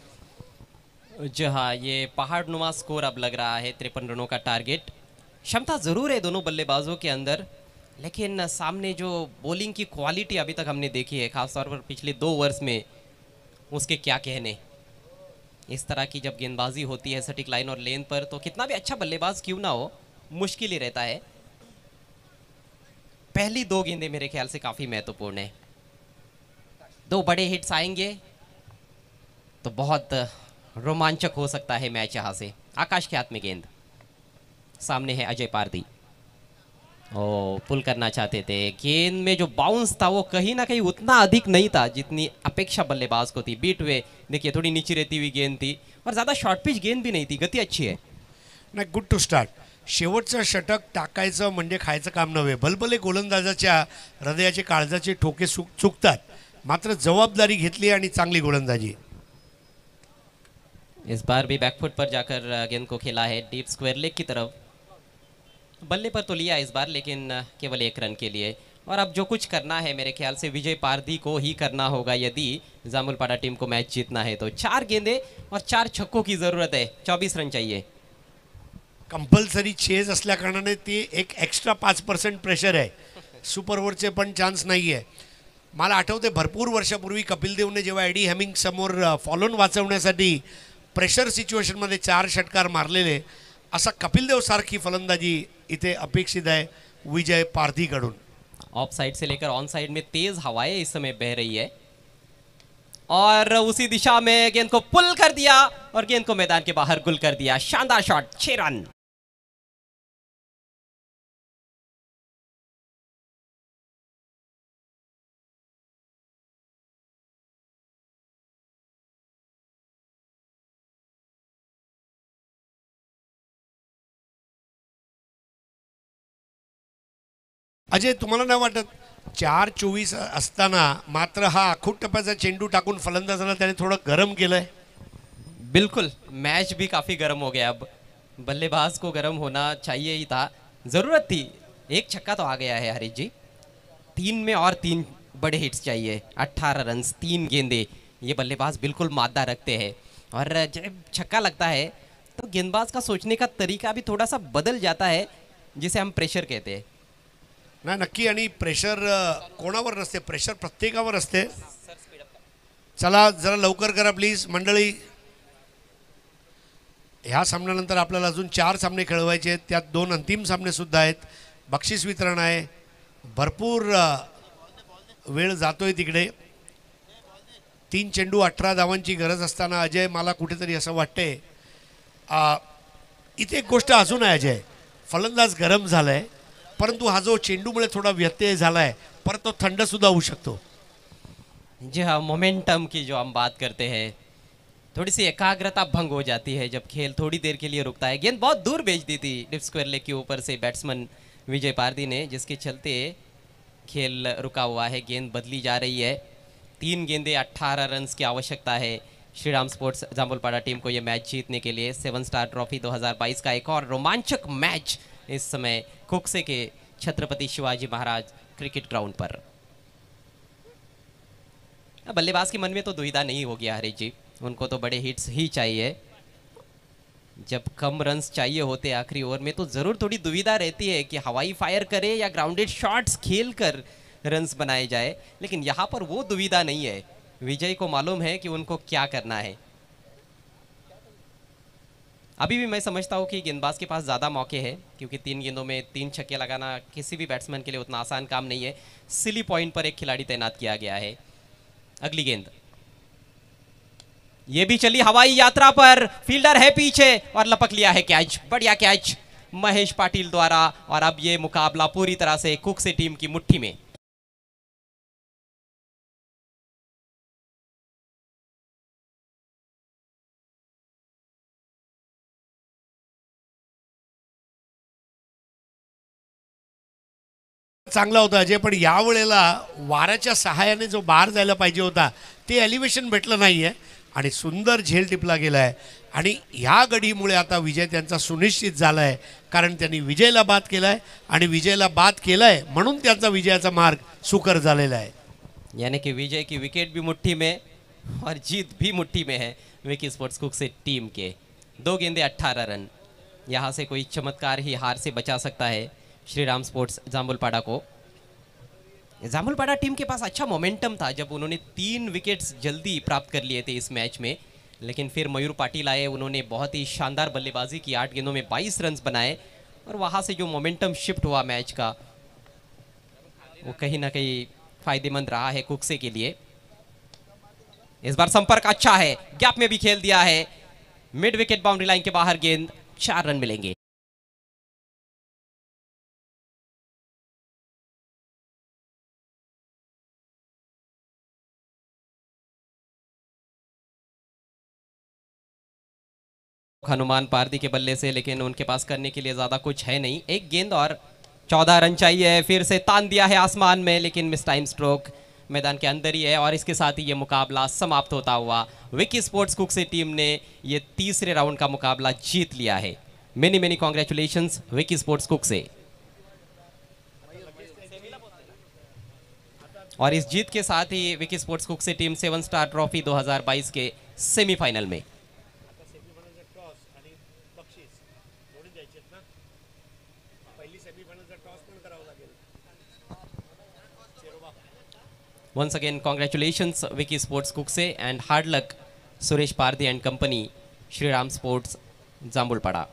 जी हाँ, ये पहाड़नुमा स्कोर अब लग रहा है। 53 रनों का टारगेट। क्षमता जरूर है दोनों बल्लेबाजों के अंदर, लेकिन सामने जो बॉलिंग की क्वालिटी अभी तक हमने देखी है, खासतौर पर पिछले 2 ओवर्स में, उसके क्या कहने। इस तरह की जब गेंदबाजी होती है सटीक लाइन और लेन पर, तो कितना भी अच्छा बल्लेबाज क्यों ना हो, मुश्किल ही रहता है। पहली 2 गेंदें मेरे ख्याल से काफ़ी महत्वपूर्ण है। 2 बड़े हिट्स आएंगे तो बहुत रोमांचक हो सकता है मैच यहाँ से। आकाश के हाथ में गेंद, सामने है अजय पारधी। ओ, पुल करना चाहते थे। गेंद में जो बाउंस था वो कहीं ना कहीं उतना अधिक नहीं था जितनी अपेक्षा बल्लेबाज को थी। बीट हुए, देखिए थोड़ी नीचे रहती हुई गेंद थी, और ज़्यादा शॉर्ट पिच गेंद भी नहीं थी। गति अच्छी है. नाही, गुड टू स्टार्ट. शेवटचं षटक टाकायचं म्हणजे खायचं काम नव्हे. भलभले गोलंदाजाच्या हृदयाचे काळजाचे ठोके चुकतात, मात्र जबाबदारी घेतली आणि चांगली गोलंदाजी. इस बार भी बैकफुट पर जाकर गेंद को खेला है डीप स्क्वायर लेग की तरफ। बल्ले पर तो लिया इस बार, लेकिन केवल 1 रन के लिए। और अब जो कुछ करना है मेरे ख्याल से विजय पारधी को ही करना होगा यदि जामुलपाड़ा टीम को मैच जीतना है तो। 4 गेंदे और 4 छक्कों की ज़रूरत है, 24 रन चाहिए. कंपल्सरी चेज असल्या कारणाने ते एक एक्स्ट्रा 5% प्रेशर आहे. सुपर ओव्हरचे पण चान्स नाही आहे. मला आठवते भरपूर वर्षापूर्वी कपिल देवने जेव्हा एडी हेमिंग समोर फॉलोन वाचवण्यासाठी प्रेशर सिच्युएशनमध्ये 4 षटकार मारलेले, असा कपिल देव सारखी फलंदाजी इथे अपेक्षित आहे विजय पारधीकडून. ऑफ साइड से लेकर ऑन साइड में तेज हवाएं इस समय बह रही है, और उसी दिशा में गेंद को पुल कर दिया और गेंद को मैदान के बाहर गुल कर दिया. शानदार शॉट, 6 रन. अजय, तुम्हाला नाही वाटत 4-24 असताना मात्र हा आखूट टप्प्याचा चेंडू टाकून फलंदाजाला त्याने थोडं गरम केलंय? बिल्कुल, मैच भी काफी गर्म हो गया. अब बल्लेबाज को गर्म होना चाहिए ही था, जरूरत थी. एक छक्का तो आ गया है हरीश जी. 3 में और 3 बड़े हिट्स चाहिए. 18 रन, 3 गेंदे. ये बल्लेबाज बिल्कुल मादा रखते हैं, और जब छक्का लगता है तो गेंदबाज का सोचने का तरीका भी थोड़ा सा बदल जाता है, जिसे हम प्रेशर कहते हैं. नाही, नक्की. आणि प्रेशर कोणावर नसते, प्रेशर प्रत्येकावर असते. चला जरा लवकर करा प्लीज मंडळी. ह्या सामन्यानंतर आपल्याला अजून 4 सामने खेळवायचे आहेत, त्यात 2 अंतिम सामने सुद्धा आहेत. बक्षीस वितरण आहे, भरपूर वेळ जातोय तिकडे. 3 चेंडू 18 धावांची गरज असताना अजय, मला कुठेतरी असं वाटतंय इथे एक गोष्ट अजून आहे अजय, फलंदाज गरम झालाय, परंतु हा जो चेंडूमुळे थोडा व्यत्यय झालाय, परत तो थंड सुद्धा होऊ शकतो. जी हाँ, मोमेंटम की जो हम बात करते हैं, थोड़ी सी एकाग्रता भंग हो जाती है जब खेल थोड़ी देर के लिए रुकता है. गेंद बहुत दूर भेज दी थी डिप स्क्वायर लेग के ऊपर से बैट्समैन विजय पारदी ने, जिसके चलते खेल रुका हुआ है. गेंद बदली जा रही है. 3 गेंदें 18 रन्स की आवश्यकता है श्रीराम स्पोर्ट्स जामुलपाड़ा टीम को ये मैच जीतने के लिए. 7 स्टार ट्रॉफी 2022 का एक और रोमांचक मैच इस समय कुकसे के छत्रपति शिवाजी महाराज क्रिकेट ग्राउंड पर. बल्लेबाज के मन में तो दुविधा नहीं होगी हरीश जी, उनको तो बड़े हिट्स ही चाहिए. जब कम रन्स चाहिए होते आखिरी ओवर में तो ज़रूर थोड़ी दुविधा रहती है कि हवाई फायर करे या ग्राउंडेड शॉट्स खेल कर रन्स बनाए जाए, लेकिन यहाँ पर वो दुविधा नहीं है. विजय को मालूम है कि उनको क्या करना है. अभी भी मैं समझता हूँ कि गेंदबाज के पास ज़्यादा मौके हैं, क्योंकि 3 गेंदों में 3 छक्के लगाना किसी भी बैट्समैन के लिए उतना आसान काम नहीं है. सिली पॉइंट पर एक खिलाड़ी तैनात किया गया है. अगली गेंद ये भी चली हवाई यात्रा पर, फील्डर है पीछे और लपक लिया है कैच. बढ़िया कैच महेश पाटिल द्वारा. और अब ये मुकाबला पूरी तरह से कुकसे टीम की मुट्ठी में. चांगला होता अजय, पण यावेळेला वाऱ्याच्या सहाय्याने जो बार जायला पाहिजे होता ते एलिव्हेशन भेटलं नाहीये आणि सुंदर झेल टिपला गेलाय. आणि ह्या गडीमुळे आता विजय त्यांचा सुनिश्चित झालाय, कारण त्यांनी विजयला बाद केलाय आणि विजयला बाद केलाय म्हणून त्यांचा विजयाचा मार्ग सुकर झालेला आहे. यानी कि विजय की विकेट भी मुट्ठी में और जीत भी मुट्ठी में है विकी स्पोर्ट्स कुकसे टीम के. 2 गेंदे 18 रन. यहाँ से कोई चमत्कार ही हार से बचा सकता है श्रीराम स्पोर्ट्स जामुलपाड़ा को. जामुलपाड़ा टीम के पास अच्छा मोमेंटम था जब उन्होंने 3 विकेट्स जल्दी प्राप्त कर लिए थे इस मैच में, लेकिन फिर मयूर पाटिल आए, उन्होंने बहुत ही शानदार बल्लेबाजी की. 8 गेंदों में 22 रन्स बनाए और वहाँ से जो मोमेंटम शिफ्ट हुआ मैच का, वो कहीं ना कहीं फायदेमंद रहा है कुकसे के लिए. इस बार संपर्क अच्छा है, गैप में भी खेल दिया है. मिड विकेट बाउंड्री लाइन के बाहर गेंद. 4 रन मिलेंगे. हनुमान पारदी के बल्ले से, लेकिन उनके पास करने के लिए ज्यादा कुछ है नहीं. 1 गेंद और 14 रन चाहिए. फिर से तान दिया है आसमान में, लेकिन मिस टाइम स्ट्रोक मैदान के अंदर ही है. और इसके साथ ही ये मुकाबला समाप्त होता हुआ विकी स्पोर्ट्स कुकसे टीम ने ये तीसरे राउंड का मुकाबला जीत लिया है. Many many congratulations Vicky sports Kukse. और इस जीत के साथ ही Vicky sports Kukse team 7 star trophy 2022 के सेमीफाइनल में. Once again, congratulations Vicky Sports Kukse and hard luck Suresh Pardi and company, Shriram Sports Jambulpada.